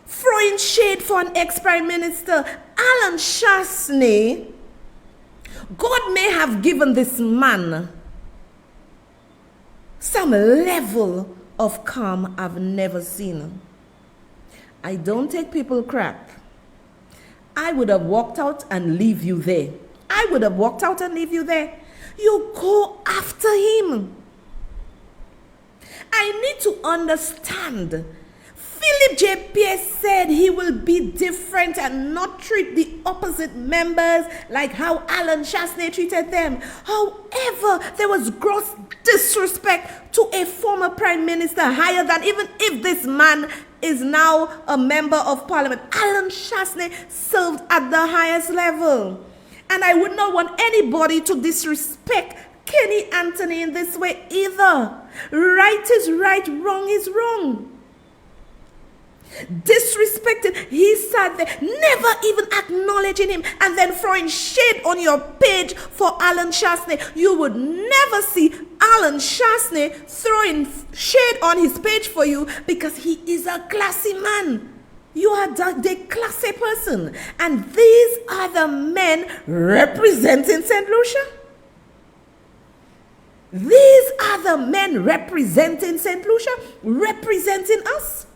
Throwing shade for an ex-prime minister, Alan Chasney, God may have given this man some level of calm I've never seen. I don't take people crap. I would have walked out and leave you there. I would have walked out and leave you there. You go after him. I need to understand Philip J. Pierce said he will be different and not treat the opposite members like how Alan Chasney treated them. However, there was gross disrespect to a former prime minister higher than even if this man is now a member of parliament. Alan Chasney served at the highest level. And I would not want anybody to disrespect Kenny Anthony in this way either. Right is right, wrong is wrong. Disrespected, he sat there, never even acknowledging him, and then throwing shade on your page for Alan Chasney. You would never see Alan Chasney throwing shade on his page for you because he is a classy man. You are the classy person. And these are the men representing St. Lucia. These are the men representing St. Lucia, representing us.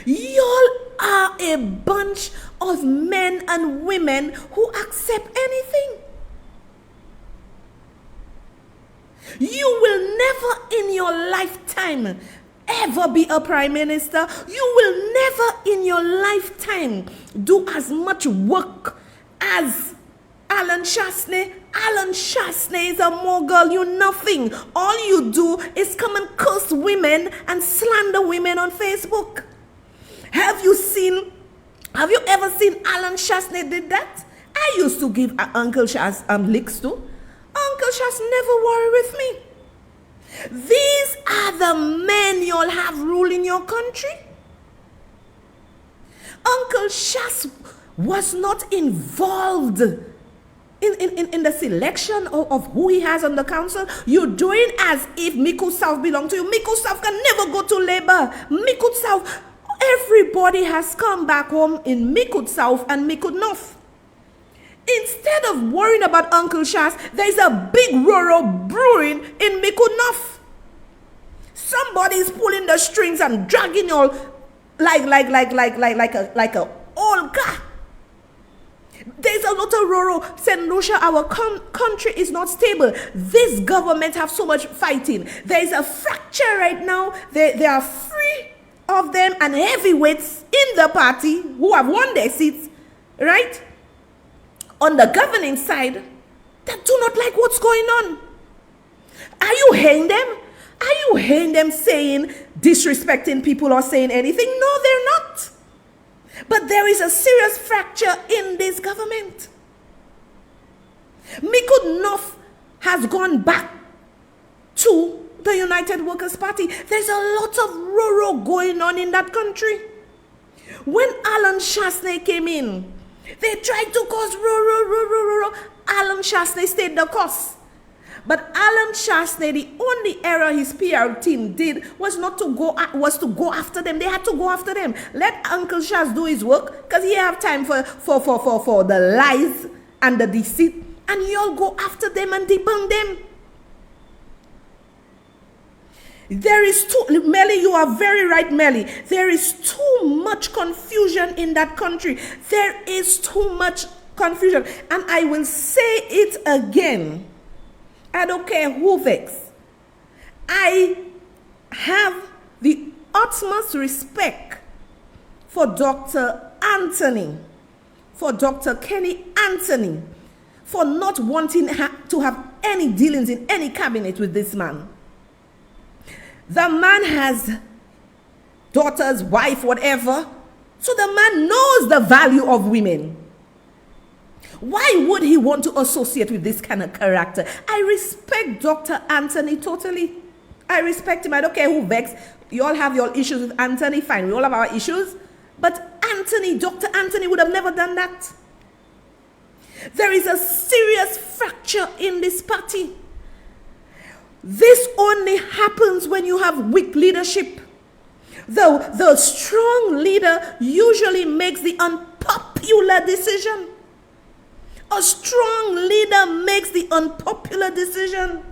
Y'all are a bunch of men and women who accept anything. You will never in your lifetime ever be a prime minister. You will never in your lifetime do as much work as Alan Chasney. Alan Chasney is a mogul. You nothing. All you do is come and curse women and slander women on Facebook. Have you ever seen Alan Chasney did that? I used to give Uncle Chas licks too. Uncle Chas never worry with me. These are the men you'll have ruling your country. Uncle Chas was not involved in the selection of who he has on the council. You're doing as if Miku South belonged to you. Miku South can never go to Labour. Miku South, everybody has come back home in Mikud South and Mikud North. Instead of worrying about Uncle Chas, there's a big Roro brewing in Mikud North. Somebody's pulling the strings and dragging you all like a old car. There's a lot of Roro. St. Lucia, our country is not stable. This government have so much fighting. There is a fracture right now. There are three of them and heavyweights in the party who have won their seats, right? On the governing side, that do not like what's going on. Are you hearing them? Are you hearing them saying, disrespecting people or saying anything? No, they're not. But there is a serious fracture in this government. Mikud North has gone back to the United Workers' Party. There's a lot of Roro going on in that country. When Alan Chasney came in, they tried to cause Roro. Alan Chasney stayed the course. But Alan Chasney, the only error his PR team did was to go after them. They had to go after them. Let Uncle Chas do his work, because he have time for the lies and the deceit, and y'all go after them and debunk them. There is Melly, you are very right, Melly. There is too much confusion in that country. There is too much confusion. And I will say it again. I don't care who vex. I have the utmost respect for Dr. Anthony, for Dr. Kenny Anthony, for not wanting to have any dealings in any cabinet with this man. The man has daughters, wife, whatever. So the man knows the value of women. Why would he want to associate with this kind of character? I respect Dr. Anthony totally. I respect him. I don't care who vex. You all have your issues with Anthony. Fine, we all have our issues. But Anthony, Dr. Anthony would have never done that. There is a serious fracture in this party. This only happens when you have weak leadership. The strong leader usually makes the unpopular decision. A strong leader makes the unpopular decision.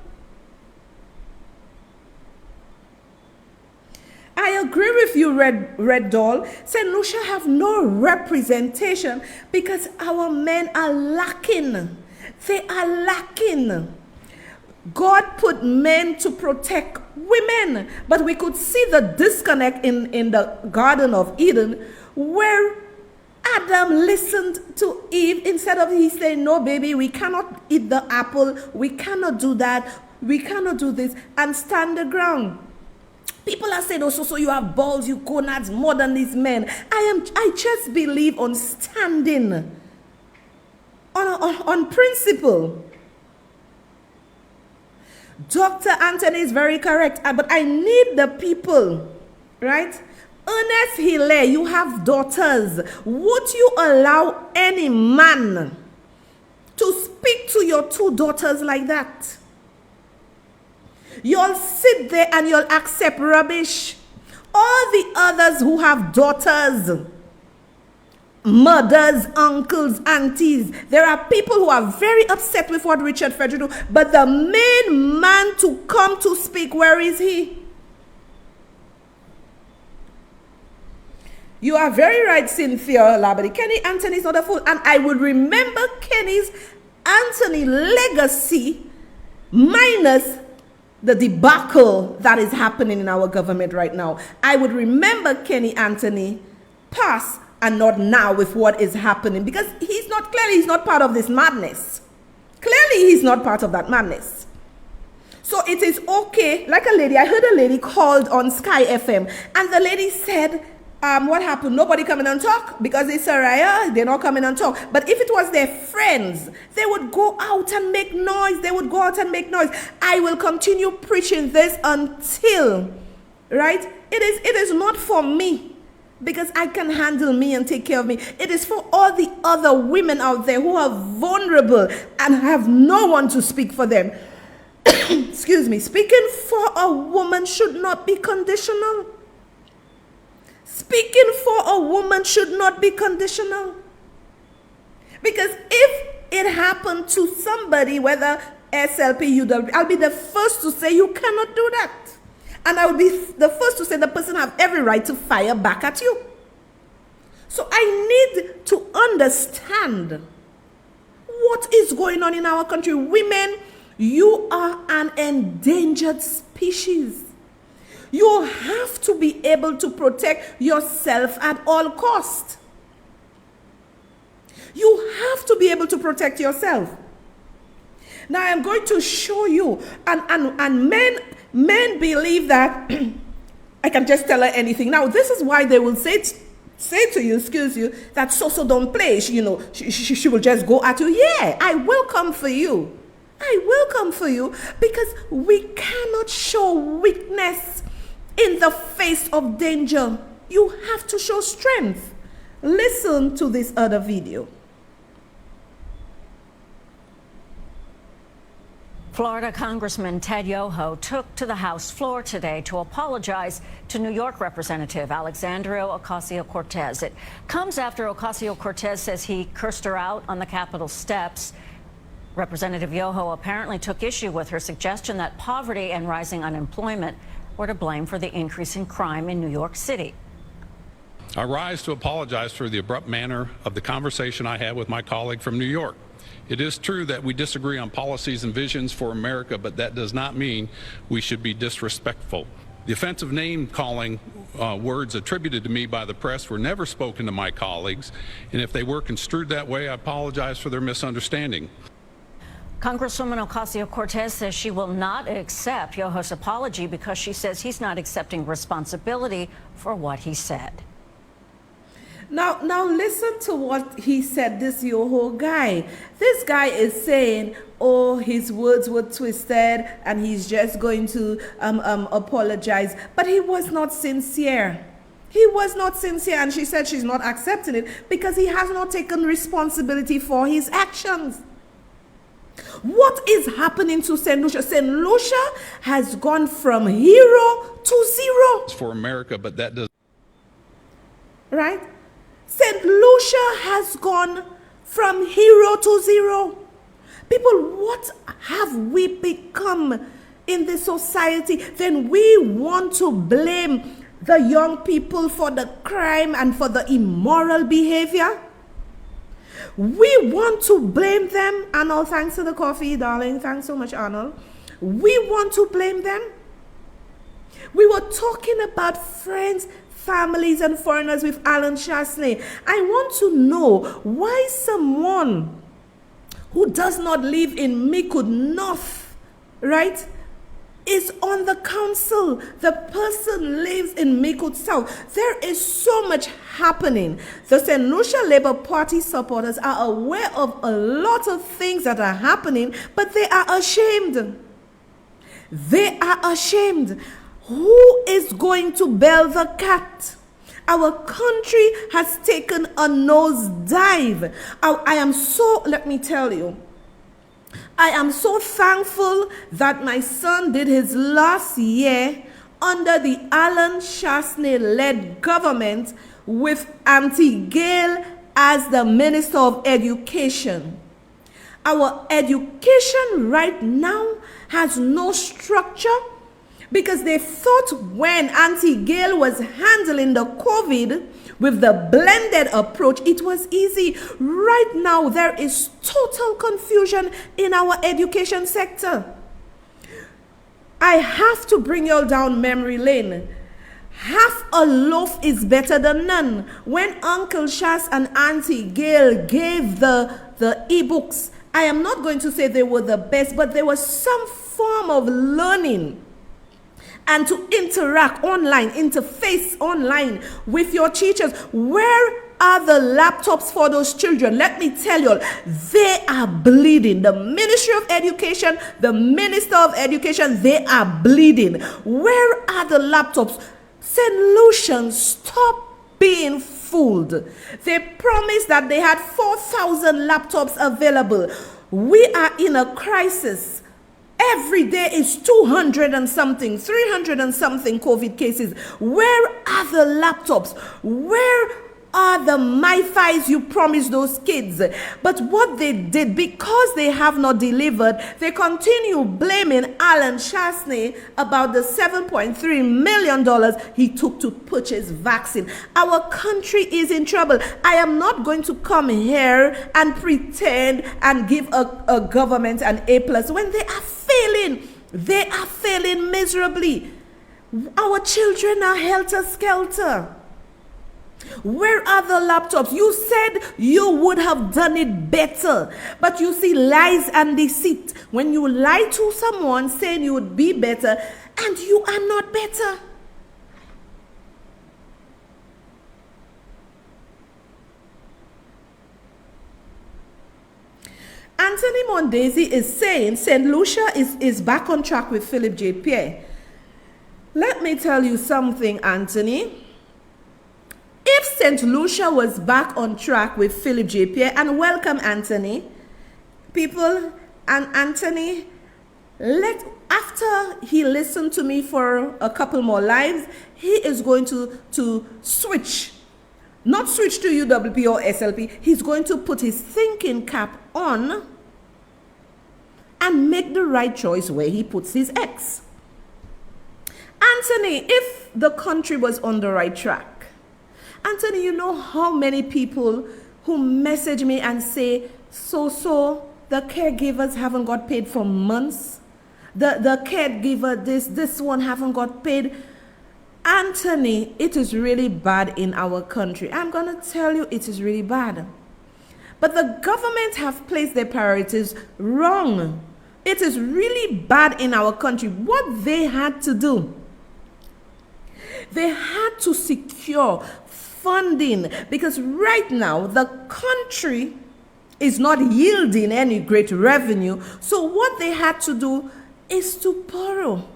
I agree with you, Red Doll. St. Lucia have no representation because our men are lacking. They are lacking. God put men to protect women. But we could see the disconnect in the Garden of Eden, where Adam listened to Eve instead of he saying, no, baby, we cannot eat the apple. We cannot do that. We cannot do this, and stand the ground. People are saying, oh, so you have balls, you gonads more than these men. I just believe on standing on principle. Dr. Anthony is very correct, but I need the people, right? Ernest Hilaire, you have daughters. Would you allow any man to speak to your two daughters like that? You'll sit there and you'll accept rubbish. All the others who have daughters, mothers, uncles, aunties, there are people who are very upset with what Richard Frederick do, but the main man to come to speak, where is he? You are very right, Cynthia Labadie. Kenny Anthony is not a fool. And I would remember Kenny's Anthony legacy minus the debacle that is happening in our government right now. I would remember Kenny Anthony past and not now with what is happening, because he's not part of this madness. Clearly he's not part of that madness. So it is okay. Like I heard a lady called on Sky FM, and the lady said, what happened? Nobody coming and talk because it's Saraya. They're not coming and talk. But if it was their friends, they would go out and make noise. I will continue preaching this until, right? It is not for me, because I can handle me and take care of me. It is for all the other women out there who are vulnerable and have no one to speak for them. Excuse me. Speaking for a woman should not be conditional. Speaking for a woman should not be conditional. Because if it happened to somebody, whether SLP, UW, I'll be the first to say you cannot do that. And I will be the first to say the person have every right to fire back at you. So I need to understand what is going on in our country. Women, you are an endangered species. You have to be able to protect yourself at all costs. You have to be able to protect yourself. Now I'm going to show you, and men believe that I can just tell her anything. Now this is why they will say to you, excuse you, that so don't play. She will just go at you. Yeah, I will come for you. I will come for you, because we cannot show weakness in the face of danger. You have to show strength. Listen to this other video. Florida Congressman Ted Yoho took to the House floor today to apologize to New York Representative Alexandria Ocasio-Cortez. It comes after Ocasio-Cortez says he cursed her out on the Capitol steps. Representative Yoho apparently took issue with her suggestion that poverty and rising unemployment were to blame for the increase in crime in New York City. I rise to apologize for the abrupt manner of the conversation I had with my colleague from New York. It is true that we disagree on policies and visions for America, but that does not mean we should be disrespectful. The offensive name-calling words attributed to me by the press were never spoken to my colleagues, and if they were construed that way, I apologize for their misunderstanding. Congresswoman Ocasio-Cortez says she will not accept Yoho's apology because she says he's not accepting responsibility for what he said. Now listen to what he said, this Yoho guy. This guy is saying, oh, his words were twisted and he's just going to apologize. But he was not sincere. He was not sincere, and she said she's not accepting it because he has not taken responsibility for his actions. What is happening to St. Lucia? St. Lucia has gone from hero to zero. It's for America, but that does. Right? St. Lucia has gone from hero to zero. People, what have we become in this society? Then we want to blame the young people for the crime and for the immoral behavior. We want to blame them. Arnold, thanks for the coffee, darling. Thanks so much, Arnold. We want to blame them. We were talking about friends, families, and foreigners with Alan Chasney. I want to know why someone who does not live in Mikud North, right, is on the council. The person lives in Mikud South. There is so much happening. The St. Lucia Labour Party supporters are aware of a lot of things that are happening, but they are ashamed. They are ashamed. Who is going to bail the cat? Our country has taken a nosedive. I am so, let me tell you, I am so thankful that my son did his last year under the Alan Chasney-led government with Auntie Gail as the Minister of Education. Our education right now has no structure, because they thought when Auntie Gail was handling the COVID with the blended approach, it was easy. Right now, there is total confusion in our education sector. I have to bring you all down memory lane. Half a loaf is better than none. When Uncle Shas and Auntie Gail gave the e-books, I am not going to say they were the best, but there was some form of learning and to interact online, interface online with your teachers. Where are the laptops for those children? Let me tell you all, they are bleeding. The Ministry of Education, the Minister of Education, they are bleeding. Where are the laptops? St. Lucians, stop being fooled. They promised that they had 4,000 laptops available. We are in a crisis. Every day is 200 and something, 300 and something COVID cases. Where are the laptops? Where are the MiFis you promised those kids? But what they did, because they have not delivered, they continue blaming Alan Chasney about the $7.3 million he took to purchase vaccine. Our country is in trouble. I am not going to come here and pretend and give a government an A+ when they are failing. They are failing miserably. Our children are helter-skelter. Where are the laptops? You said you would have done it better. But you see, lies and deceit. When you lie to someone saying you would be better, and you are not better. Anthony Mondesi is saying St. Lucia is back on track with Philip J. Pierre. Let me tell you something, Anthony. If St. Lucia was back on track with Philip J. Pierre, and welcome, Anthony, people, and Anthony, after he listened to me for a couple more lives, he is going to switch, not switch to UWP or SLP. He's going to put his thinking cap on and make the right choice where he puts his X. Anthony, if the country was on the right track, Anthony, you know how many people who message me and say, so the caregivers haven't got paid for months. The caregiver, this one haven't got paid. Anthony, it is really bad in our country. I'm going to tell you, it is really bad. But the government have placed their priorities wrong. It is really bad in our country. What they had to do, they had to secure funding, because right now the country is not yielding any great revenue. So what they had to do is to borrow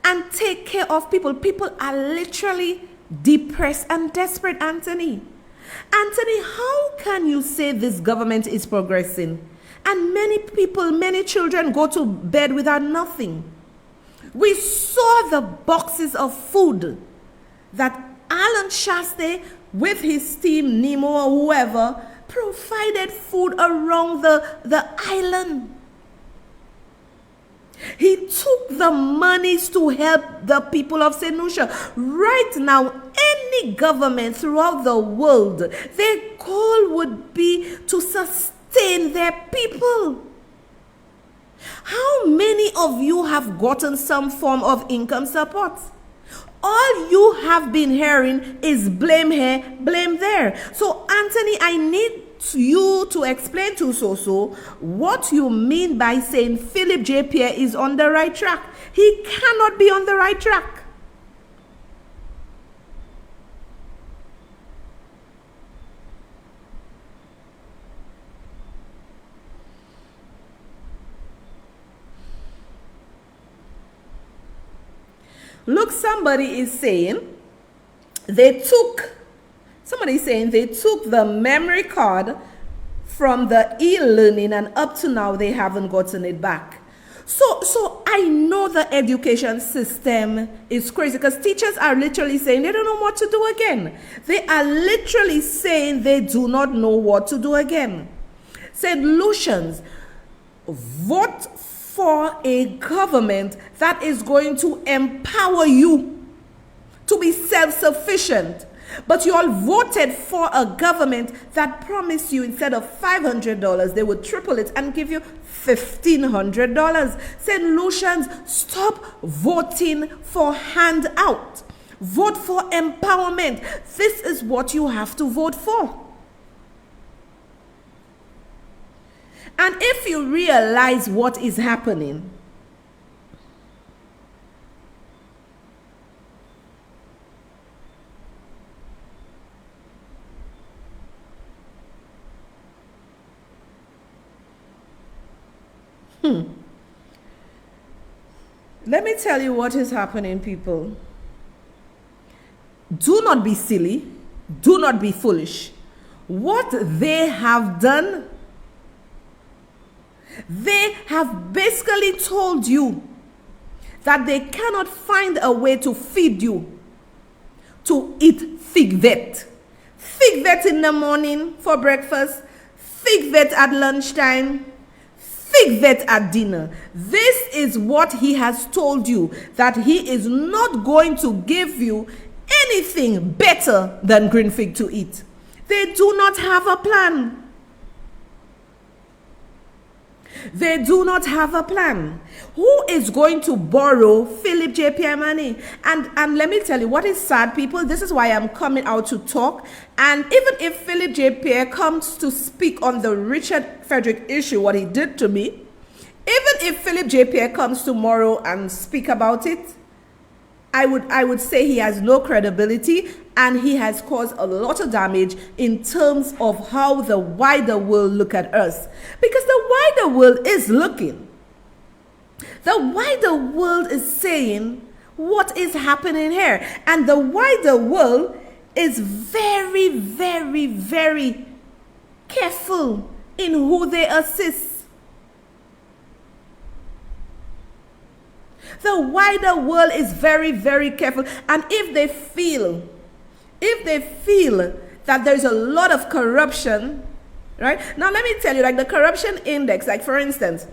and take care of people. People are literally depressed and desperate, Anthony. Anthony, how can you say this government is progressing and many people, many children go to bed without nothing? We saw the boxes of food that Alan Chasney with his team, Nemo or whoever, provided food around the island. He took the monies to help the people of St. Lucia. Right now, any government throughout the world, their goal would be to sustain their people. How many of you have gotten some form of income support? All you have been hearing is blame here, blame there. So, Anthony, I need you to explain to Soso what you mean by saying Philip J. Pierre is on the right track. He cannot be on the right track. Look, somebody is saying they took the memory card from the e-learning and up to now they haven't gotten it back. So I know the education system is crazy because teachers are literally saying they don't know what to do again. They are literally saying they do not know what to do again. Said Lucians, vote for a government that is going to empower you to be self-sufficient. But you all voted for a government that promised you instead of $500, they would triple it and give you $1,500. Said Lucians, stop voting for handout. Vote for empowerment. This is what you have to vote for. And if you realize what is happening, let me tell you what is happening, people. Do not be silly. Do not be foolish. What they have done, they have basically told you that they cannot find a way to feed you to eat fig vet. Fig vet in the morning for breakfast, fig vet at lunchtime, fig vet at dinner. This is what he has told you, that he is not going to give you anything better than green fig to eat. They do not have a plan. They do not have a plan. Who is going to borrow Philip J. Pierre money? And let me tell you what is sad, people. This is why I'm coming out to talk. And even if Philip J. Pierre comes to speak on the Richard Frederick issue, what he did to me, even if Philip J. Pierre comes tomorrow and speak about it, I would say he has no credibility and he has caused a lot of damage in terms of how the wider world look at us. Because the wider world is looking. The wider world is saying what is happening here. And the wider world is very, very, very careful in who they assist. The wider world is very, very careful. And if they feel that there's a lot of corruption, right? Now, let me tell you, like the corruption index, like for instance,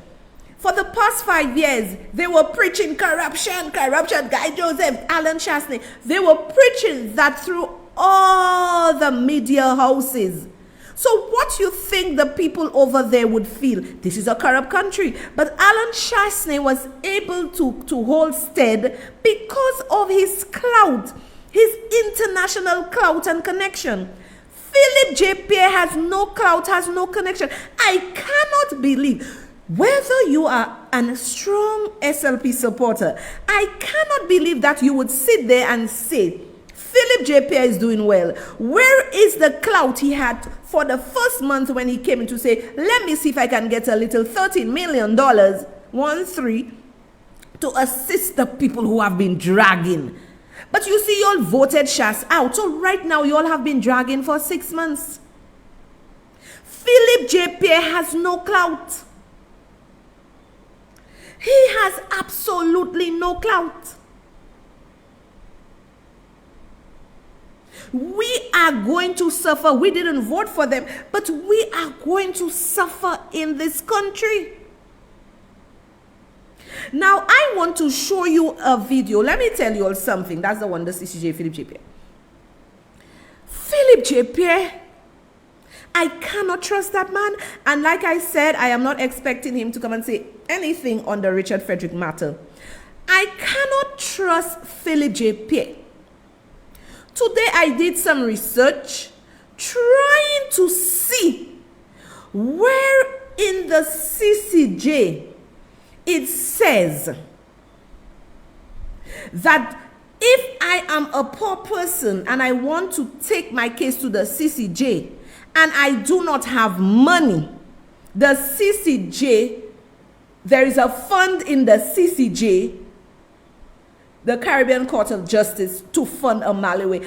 for the past 5 years, they were preaching corruption, Guy Joseph, Alan Chastney. They were preaching that through all the media houses. So what you think the people over there would feel? This is a corrupt country. But Alan Chastney was able to hold steady because of his clout, his international clout and connection. Philip J. Pierre has no clout, has no connection. I cannot believe, whether you are a strong SLP supporter, I cannot believe that you would sit there and say, Philip J. Pierre is doing well. Where is the clout he had for the first month when he came in to say, let me see if I can get a little $13 million, 1-3, to assist the people who have been dragging. But you see, you all voted Shas out. So right now, you all have been dragging for 6 months. Philip J. Pierre has no clout. He has absolutely no clout. We are going to suffer. We didn't vote for them, but we are going to suffer in this country. Now, I want to show you a video. Let me tell you all something. That's the one, the CCJ, Philip J. Pierre. Philip J. Pierre, I cannot trust that man. And like I said, I am not expecting him to come and say anything on the Richard Frederick matter. I cannot trust Philip J. Pierre. Today I did some research trying to see where in the CCJ it says that if I am a poor person and I want to take my case to the CCJ and I do not have money, the CCJ, there is a fund in the CCJ, the Caribbean Court of Justice, to fund a Malawi.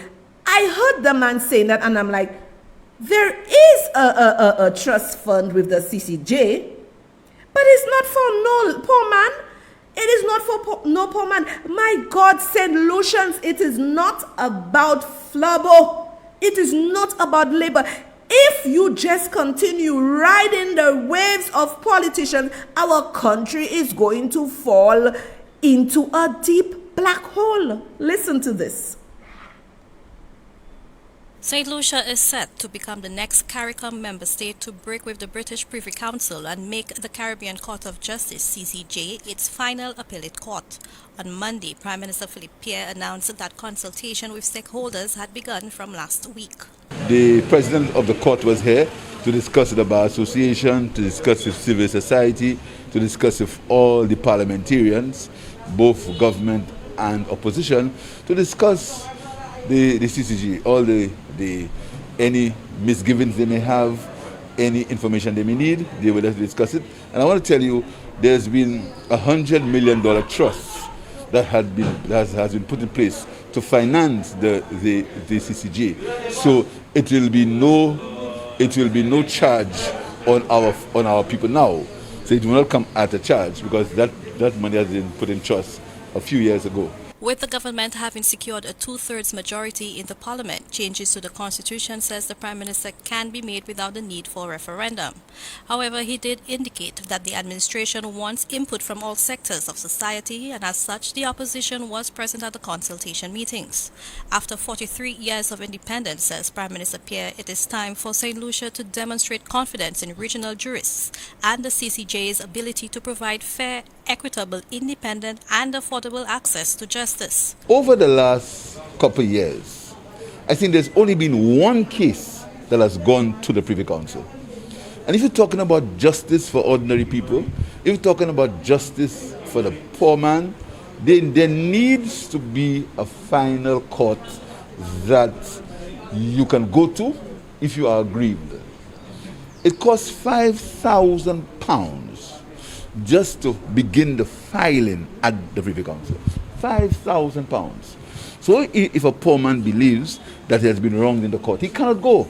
I heard the man saying that and I'm like, there is a trust fund with the CCJ, but it's not for no poor man. It is not for no poor man. My God, St. Lucians, it is not about flubbo. It is not about labor. If you just continue riding the waves of politicians, our country is going to fall into a deep black hole. Listen to this. St. Lucia is set to become the next CARICOM member state to break with the British Privy Council and make the Caribbean Court of Justice, CCJ, its final appellate court. On Monday, Prime Minister Philip Pierre announced that consultation with stakeholders had begun from last week. The president of the court was here to discuss with the Bar Association, to discuss with civil society, to discuss with all the parliamentarians, both government and opposition, to discuss the CCG, all the any misgivings they may have, any information they may need, they will have to discuss it. And I want to tell you, there's been $100 million trust that has been put in place to finance the CCG. So it will be no charge on our people now. So it will not come at a charge because that money has been put in trust a few years ago. With the government having secured a two-thirds majority in the parliament, changes to the constitution, says the Prime Minister, can be made without the need for a referendum. However, he did indicate that the administration wants input from all sectors of society, and as such, the opposition was present at the consultation meetings. After 43 years of independence, says Prime Minister Pierre, it is time for St. Lucia to demonstrate confidence in regional jurists and the CCJ's ability to provide fair, equitable, independent and affordable access to justice. Over the last couple of years, I think there's only been one case that has gone to the Privy Council. And if you're talking about justice for ordinary people, if you're talking about justice for the poor man, then there needs to be a final court that you can go to if you are aggrieved. It costs £5,000 just to begin the filing at the Privy Council. £5,000. So if a poor man believes that he has been wronged in the court, he cannot go.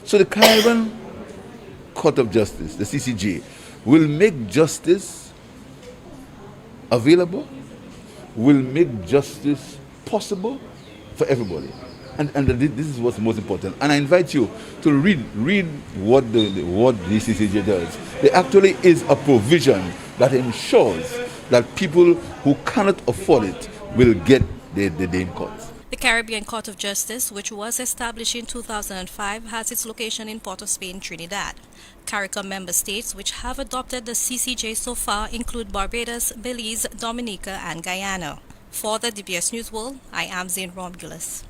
So the Caribbean Court of Justice, the CCJ, will make justice available, will make justice possible for everybody. And this is what's most important. And I invite you to read what the CCJ does. There actually is a provision that ensures that people who cannot afford it will get the day in court. The Caribbean Court of Justice, which was established in 2005, has its location in Port of Spain, Trinidad. CARICOM member states which have adopted the CCJ so far include Barbados, Belize, Dominica, and Guyana. For the DBS News World, I am Zane Romulus.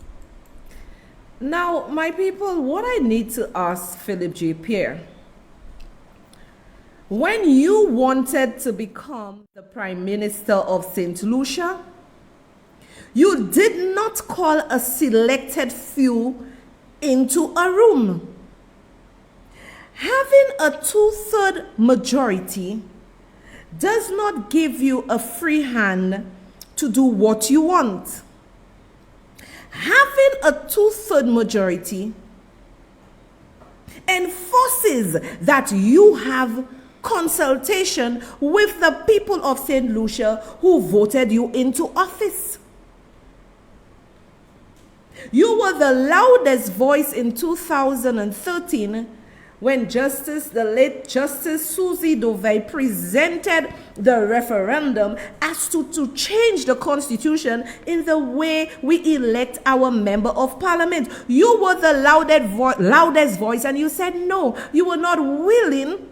Now, my people, what I need to ask Philip J. Pierre, when you wanted to become the Prime Minister of St. Lucia, you did not call a selected few into a room. Having a two-thirds majority does not give you a free hand to do what you want. Having a two-thirds majority enforces that you have consultation with the people of St. Lucia who voted you into office. You were the loudest voice in 2013 when the late Justice Susie Dovey presented the referendum as to change the Constitution in the way we elect our member of parliament. You were the loudest voice, and you said no. You were not willing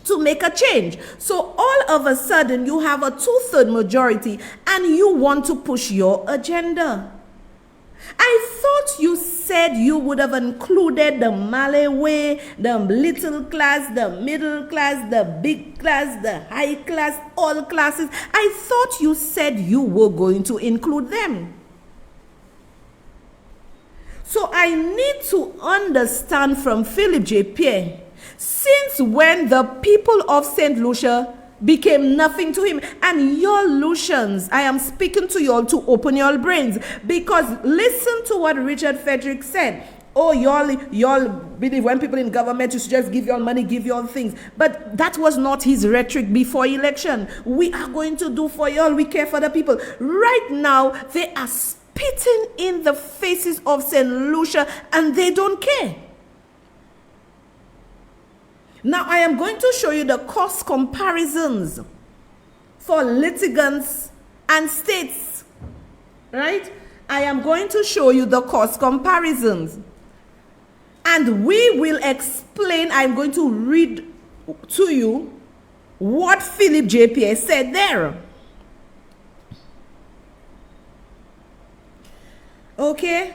to make a change. So all of a sudden, you have a 2/3 majority, and you want to push your agenda. I thought you said you would have included the Malay way, the little class, the middle class, the big class, the high class, all classes. I thought you said you were going to include them. So I need to understand from Philip J. Pierre, since when the people of St. Lucia became nothing to him. And your Lucians, I am speaking to you all to open your brains, because listen to what Richard Frederick said. Oh, y'all believe when people in government, you should just give y'all money, give y'all things. But that was not his rhetoric before election. We are going to do for y'all, we care for the people. Right now, they are spitting in the faces of St. Lucia, and they don't care. Now, I am going to show you the cost comparisons for litigants and states, right? I am going to show you the cost comparisons. And we will explain, I'm going to read to you what Philip J. Pierre said there. Okay?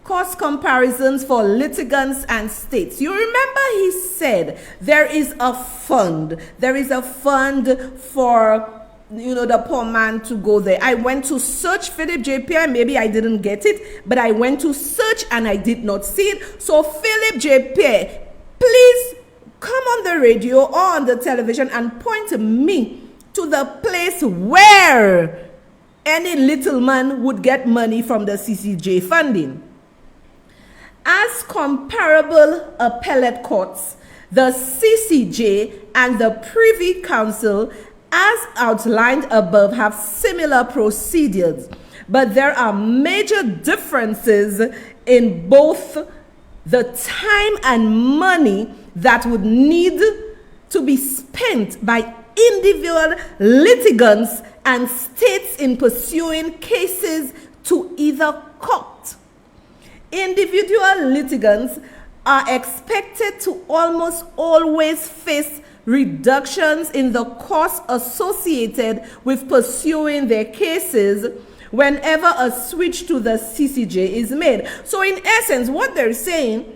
Cost comparisons for litigants and states. You remember he said there is a fund. There is a fund for, the poor man to go there. I went to search Philip J. Pierre. Maybe I didn't get it, but I went to search and I did not see it. So Philip J. Pierre, please come on the radio or on the television and point me to the place where any little man would get money from the CCJ funding. As comparable appellate courts, the CCJ and the Privy Council, as outlined above, have similar procedures, but there are major differences in both the time and money that would need to be spent by individual litigants and states in pursuing cases to either court. Individual litigants are expected to almost always face reductions in the costs associated with pursuing their cases whenever a switch to the CCJ is made. So in essence, what they're saying,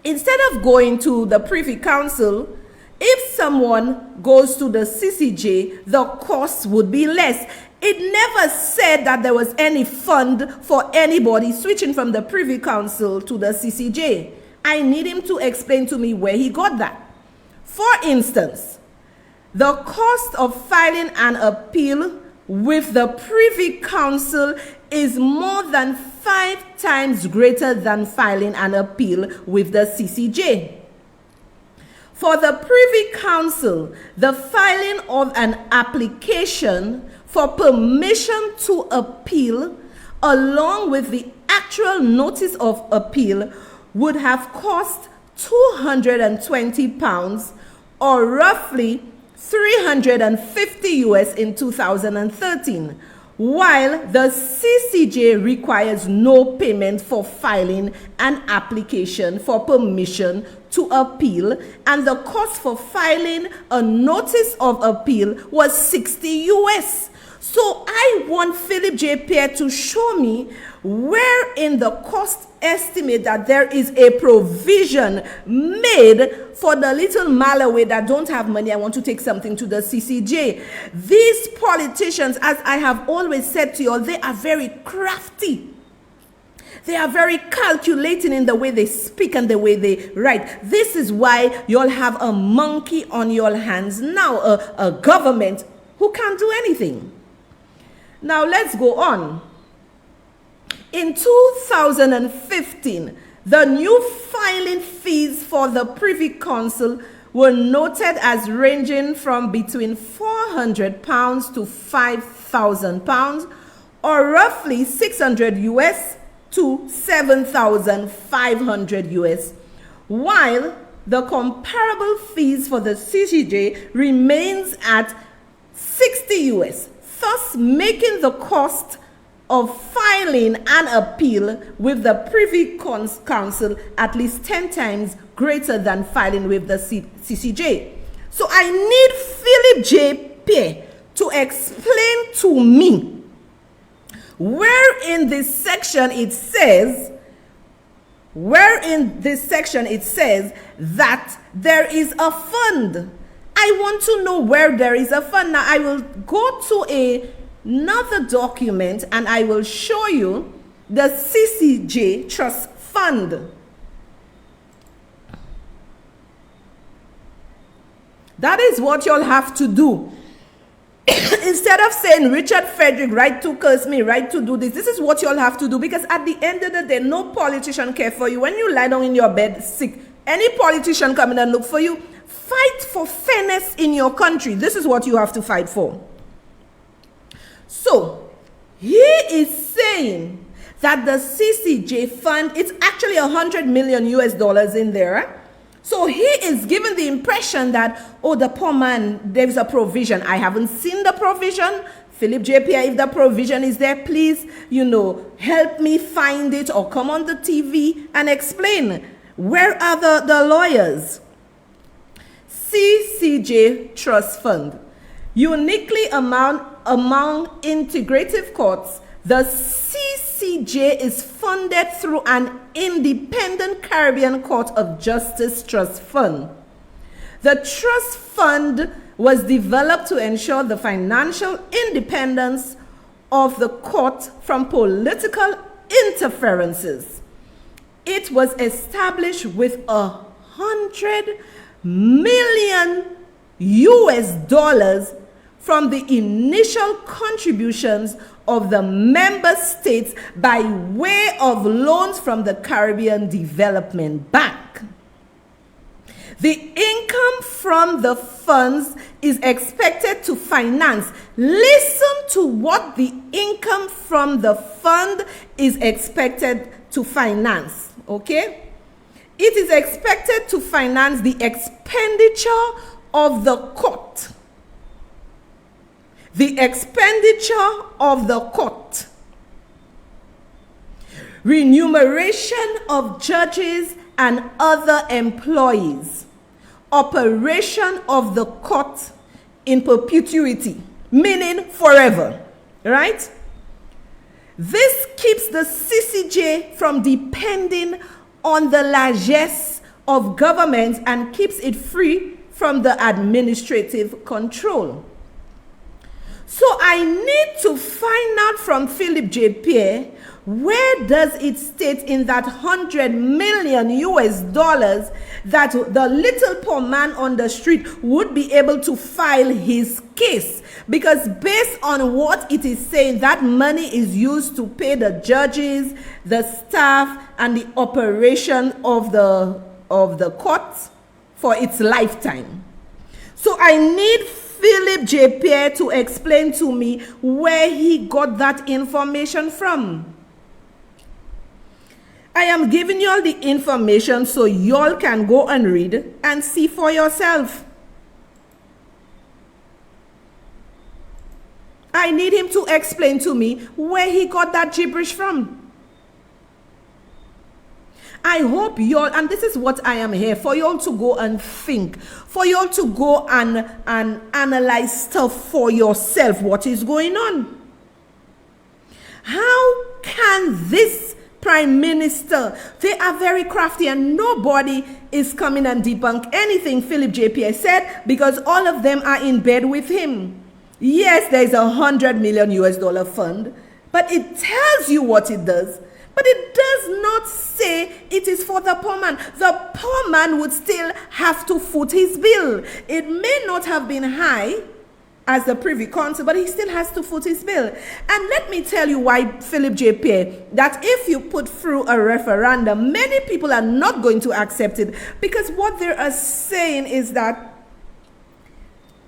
instead of going to the Privy Council, if someone goes to the CCJ, the cost would be less. It never said that there was any fund for anybody switching from the Privy Council to the CCJ. I need him to explain to me where he got that. For instance, the cost of filing an appeal with the Privy Council is more than 5 times greater than filing an appeal with the CCJ. For the Privy Council, the filing of an application for permission to appeal, along with the actual notice of appeal, would have cost £220, or roughly $350 in 2013, while the CCJ requires no payment for filing an application for permission to appeal, and the cost for filing a notice of appeal was $60. So I want Philip J. Pierre to show me where in the cost estimate that there is a provision made for the little Malawi that don't have money. I want to take something to the CCJ. These politicians, as I have always said to you all, they are very crafty. They are very calculating in the way they speak and the way they write. This is why you'll have a monkey on your hands now, a government who can't do anything. Now let's go on. In 2015, the new filing fees for the Privy Council were noted as ranging from between £400 to £5,000, or roughly $600 to $7,500, while the comparable fees for the CCJ remains at 60 US, thus making the cost of filing an appeal with the Privy Council at least 10 times greater than filing with the CCJ. So I need Philip J. Pierre to explain to me where in this section it says that there is a fund. I want to know where there is a fund. Now I will go to another document and I will show you the CCJ Trust Fund. That is what you'll have to do. Instead of saying, Richard Frederick, right to curse me, right to do this, this is what you'll have to do, because at the end of the day, no politician care for you. When you lie down in your bed sick, any politician come in and look for you. Fight for fairness in your country. This is what you have to fight for. So, he is saying that the CCJ fund, it's actually $100 million US in there. Right? So he is given the impression that, oh, the poor man, there's a provision. I haven't seen the provision. Philip J. Pierre, if the provision is there, please, help me find it or come on the TV and explain. Where are the lawyers? CCJ Trust Fund. Uniquely among integrative courts, the CCJ is funded through an independent Caribbean Court of Justice Trust Fund. The trust fund was developed to ensure the financial independence of the court from political interferences. It was established with $100 million US from the initial contributions of the member states by way of loans from the Caribbean Development Bank. The income from the funds is expected to finance. Listen to what the income from the fund is expected to finance, okay? It is expected to finance the expenditure of the court. The expenditure of the court, remuneration of judges and other employees, operation of the court in perpetuity, meaning forever, right? This keeps the CCJ from depending on the largesse of government and keeps it free from the administrative control. So I need to find out from Philip J. Pierre, where does it state in that $100 million that the little poor man on the street would be able to file his case? Because based on what it is saying, that money is used to pay the judges, the staff, and the operation of the court for its lifetime. So I need Philip J. Pierre to explain to me where he got that information from. I am giving you all the information so y'all can go and read and see for yourself. I need him to explain to me where he got that gibberish from. I hope y'all, and this is what I am here, for y'all to go and think, for y'all to go and analyze stuff for yourself, what is going on. How can this Prime Minister, they are very crafty and nobody is coming and debunk anything Philip J. Pierre said because all of them are in bed with him. Yes, there is $100 million fund, but it tells you what it does. But it does not say it is for the poor man. The poor man would still have to foot his bill. It may not have been high as the Privy Council, but he still has to foot his bill. And let me tell you why, Philip J. Pierre, that if you put through a referendum, many people are not going to accept it, because what they are saying is that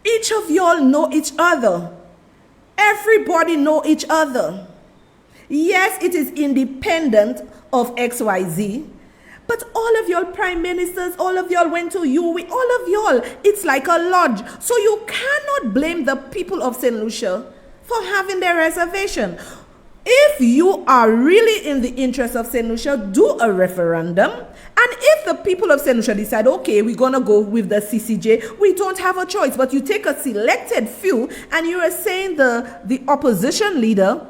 each of y'all know each other. Everybody know each other. Yes, it is independent of XYZ, But all of y'all prime ministers, all of y'all went to UWI, all of y'all, it's like a lodge. So you cannot blame the people of St. Lucia for having their reservation. If you are really in the interest of St. Lucia, do a referendum. And if the people of St. Lucia decide, okay, we're going to go with the CCJ, we don't have a choice. But you take a selected few, and you are saying the opposition leader,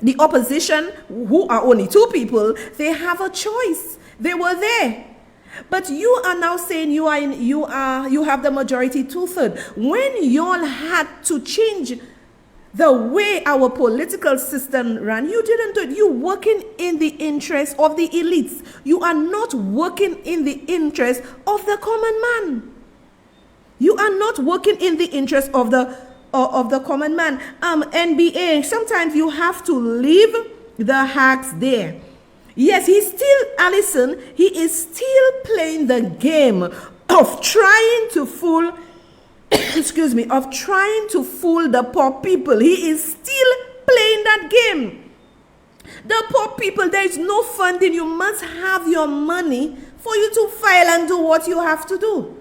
the opposition, who are only 2 people, they have a choice. They were there. But you are now saying you have the majority 2/3. When y'all had to change the way our political system ran, you didn't do it. You're working in the interest of the elites. You are not working in the interest of the common man. You are not working in the interest of the common man. NBA, sometimes you have to leave the hacks there. Yes, Allison, he is still playing the game of trying to fool of trying to fool the poor people. He is still playing that game. The poor people, there is no funding. You must have your money for you to file and do what you have to do.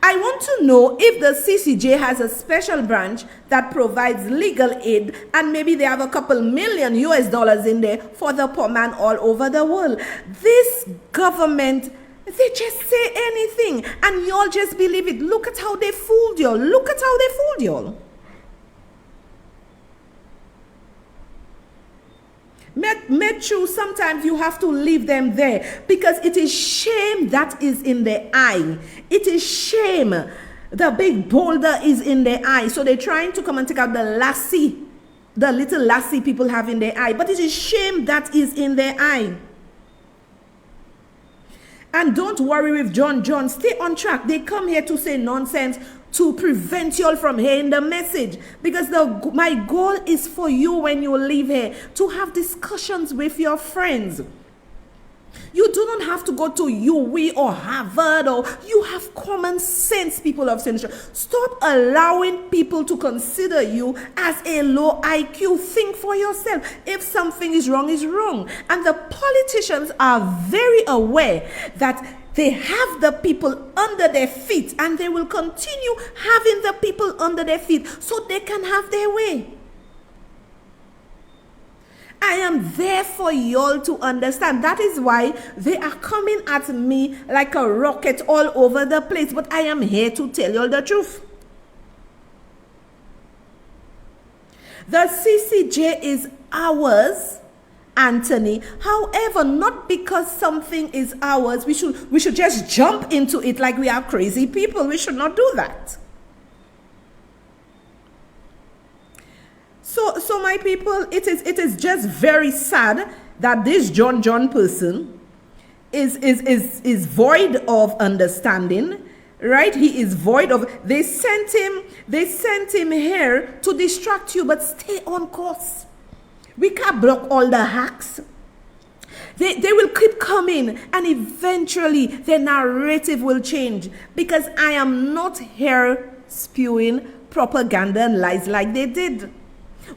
I want to know if the CCJ has a special branch that provides legal aid, and maybe they have a couple million US in there for the poor man all over the world. This government, they just say anything, and y'all just believe it. Look at how they fooled y'all. Look at how they fooled y'all. Metru, sometimes you have to leave them there because it is shame that is in their eye. It is shame. The big boulder is in their eye. So they're trying to come and take out the little lassie people have in their eye. But it is shame that is in their eye. And don't worry with John. Stay on track. They come here to say nonsense to prevent you all from hearing the message. Because my goal is for you when you leave here to have discussions with your friends. You do not have to go to UWI or Harvard, or you have common sense, people of St. Lucia. Stop allowing people to consider you as a low IQ. Think for yourself. If something is wrong, is wrong. And the politicians are very aware that they have the people under their feet, and they will continue having the people under their feet so they can have their way. I am there for y'all to understand. That is why they are coming at me like a rocket all over the place. But I am here to tell y'all the truth. The CCJ is ours, Anthony. However, not because something is ours, we should just jump into it like we are crazy people. We should not do that. So my people, it is just very sad that this John person is void of understanding, right? He is void of. They sent him here to distract you, but stay on course. We can't block all the hacks. They will keep coming, and eventually the narrative will change, because I am not here spewing propaganda and lies like they did.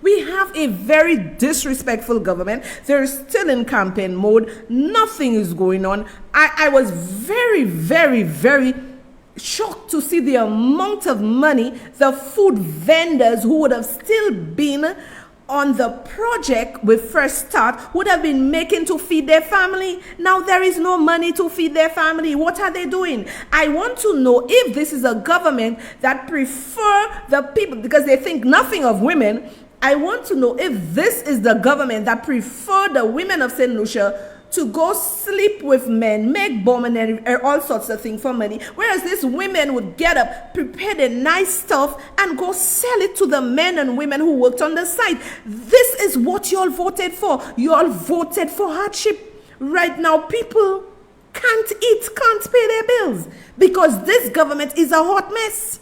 We have a very disrespectful government. They're still in campaign mode. Nothing is going on. I was very, very, very shocked to see the amount of money the food vendors who would have still been on the project with First Start would have been making to feed their family. Now there is no money to feed their family. What are they doing? I want to know if this is a government that prefer the people, because they think nothing of women. I want to know if this is the government that prefer the women of St. Lucia to go sleep with men, make bomb and all sorts of things for money, whereas these women would get up, prepare the nice stuff, and go sell it to the men and women who worked on the site. This is what you all voted for. You all voted for hardship. Right now, people can't eat, can't pay their bills, because this government is a hot mess.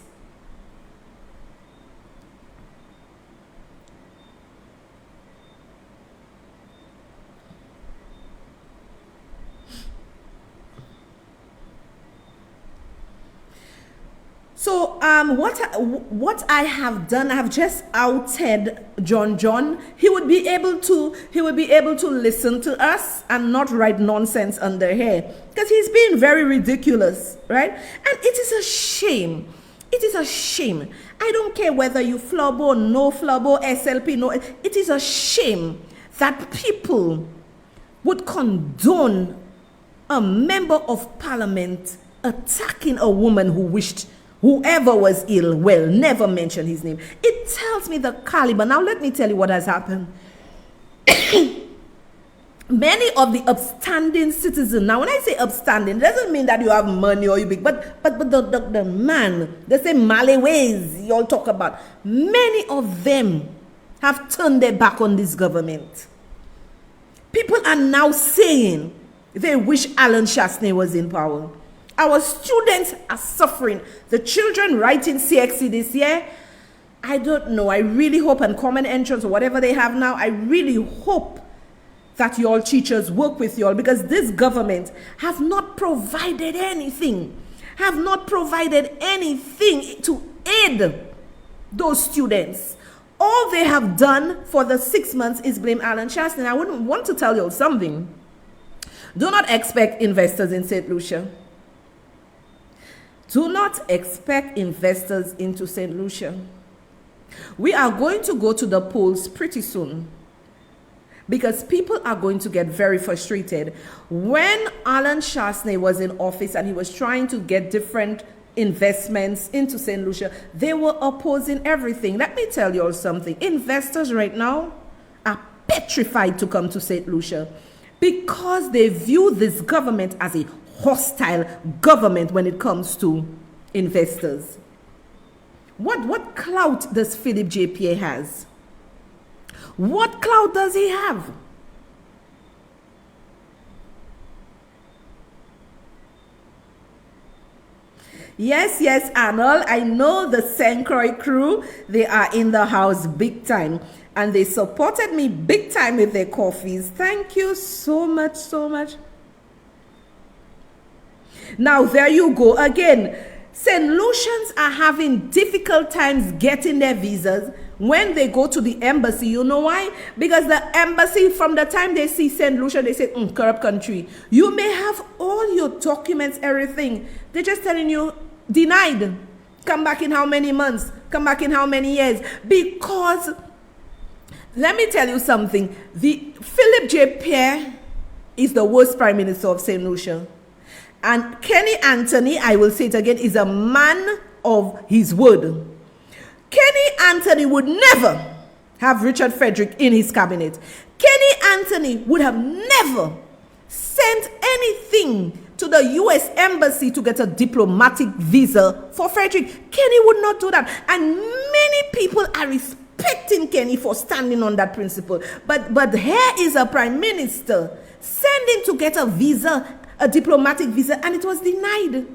So what I have done, I have just outed John. He would be able to listen to us and not write nonsense under here, because he's being very ridiculous, right? And it is a shame. It is a shame. I don't care whether you flubbo, no flubbo, SLP, no. It is a shame that people would condone a member of parliament attacking a woman who wished whoever was ill well, never mention his name. It tells me the caliber. Now let me tell you what has happened. Many of the upstanding citizens, now when I say upstanding, it doesn't mean that you have money or you big, but the man, they say Malay ways you all talk about, many of them have turned their back on this government. People are now saying they wish Alan Shastney was in power. Our students are suffering. The children writing CXC this year, I don't know. I really hope, and common entrance or whatever they have now, I really hope that your teachers work with you all, because this government have not provided anything, to aid those students. All they have done for the 6 months is blame Alan Shastney. I wouldn't want to tell you something. Do not expect investors in St. Lucia. Do not expect investors into St. Lucia. We are going to go to the polls pretty soon, because people are going to get very frustrated. When Alan Shastney was in office and he was trying to get different investments into St. Lucia, they were opposing everything. Let me tell you all something. Investors right now are petrified to come to St. Lucia because they view this government as a hostile government when it comes to investors. What clout does Philip J. Pierre has? What clout does he have? Yes, Arnold. I know the St. Croix crew. They are in the house big time. And they supported me big time with their coffees. Thank you so much. Now, there you go again. St. Lucians are having difficult times getting their visas when they go to the embassy. You know why? Because the embassy, from the time they see St. Lucia, they say, corrupt country. You may have all your documents, everything. They're just telling you, denied. Come back in how many months? Come back in how many years? Because, let me tell you something. Philip J. Pierre is the worst prime minister of St. Lucia. And Kenny Anthony, I will say it again, is a man of his word. Kenny Anthony would never have Richard Frederick in his cabinet. Kenny Anthony would have never sent anything to the U.S. Embassy to get a diplomatic visa for Frederick. Kenny would not do that. And many people are respecting Kenny for standing on that principle. But here is a prime minister sending to get a visa, a diplomatic visa, and it was denied.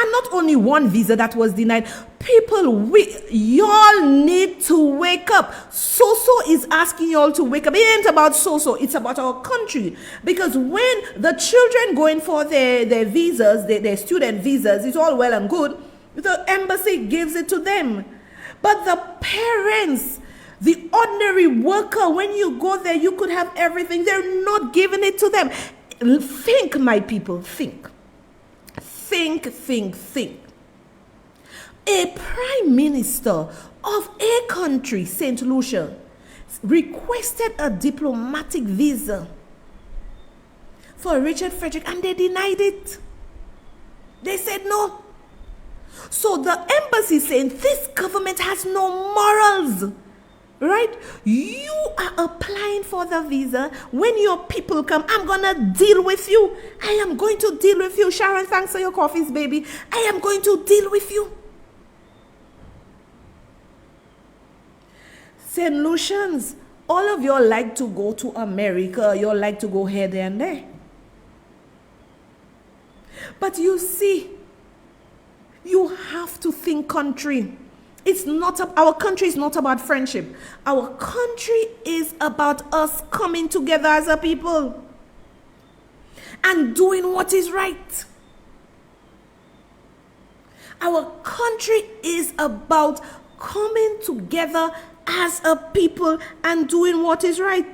And not only one visa that was denied. People, y'all need to wake up. Soso is asking y'all to wake up. It ain't about Soso, it's about our country. Because when the children going for their visas, their student visas, it's all well and good. The embassy gives it to them. But the parents, the ordinary worker, when you go there, you could have everything. They're not giving it to them. Think, my people, think. Think. A prime minister of a country, St. Lucia, requested a diplomatic visa for Richard Frederick, and they denied it. They said no. So the embassy saying this government has no morals. Right? You are applying for the visa. When your people come, I'm going to deal with you. I am going to deal with you. Sharon, thanks for your coffees, baby. I am going to deal with you. St. Lucians, all of you like to go to America. You all like to go here, there, and there. But you see, you have to think country. Our country is not about friendship. Our country is about us coming together as a people and doing what is right. Our country is about coming together as a people and doing what is right.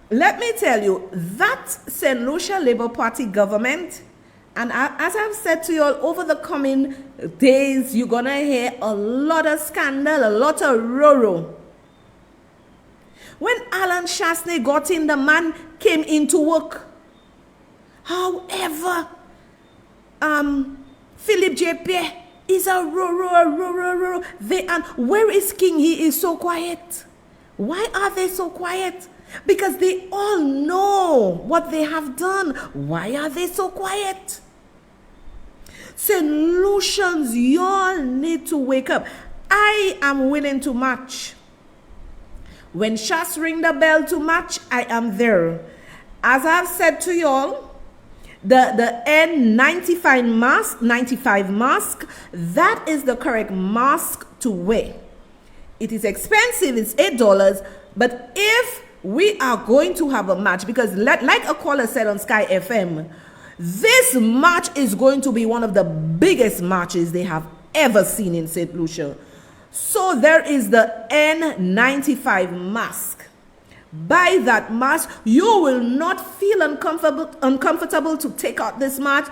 Let me tell you, that St. Lucia Labour Party government, and as I've said to you all, over the coming days, you're going to hear a lot of scandal, a lot of roro. When Alan Shastney got in, the man came into work. However, Philip J. Pierre is a roro. And where is King? He is so quiet. Why are they so quiet? Because they all know what they have done. Why are they so quiet? St. Lucians, you all need to wake up. I am willing to march. When Shas ring the bell to march, I am there. As I've said to you all, the N95 mask, that is the correct mask to wear. It is expensive, it's $8, but if we are going to have a march, because like a caller said on Sky FM, this march is going to be one of the biggest marches they have ever seen in St. Lucia. So there is the N95 mask. By that mask, you will not feel uncomfortable to take out this mask.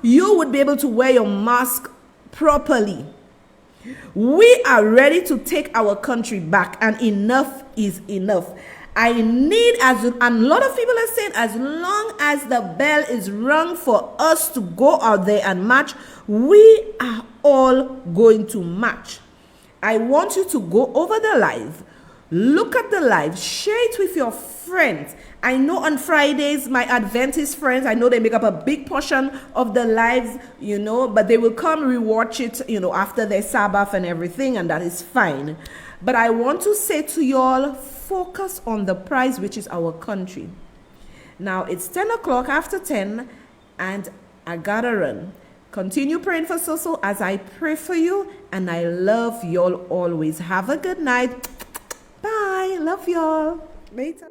You would be able to wear your mask properly. We are ready to take our country back, and enough is enough. I need, and a lot of people are saying, as long as the bell is rung for us to go out there and march, we are all going to march. I want you to go over the live, look at the live, share it with your friends. I know on Fridays, my Adventist friends, I know they make up a big portion of the lives, but they will come rewatch it, after their Sabbath and everything, and that is fine. But I want to say to y'all, focus on the prize, which is our country. Now, it's 10 o'clock after 10, and I gotta run. Continue praying for Soso as I pray for you, and I love y'all always. Have a good night. Bye. Love y'all. Later.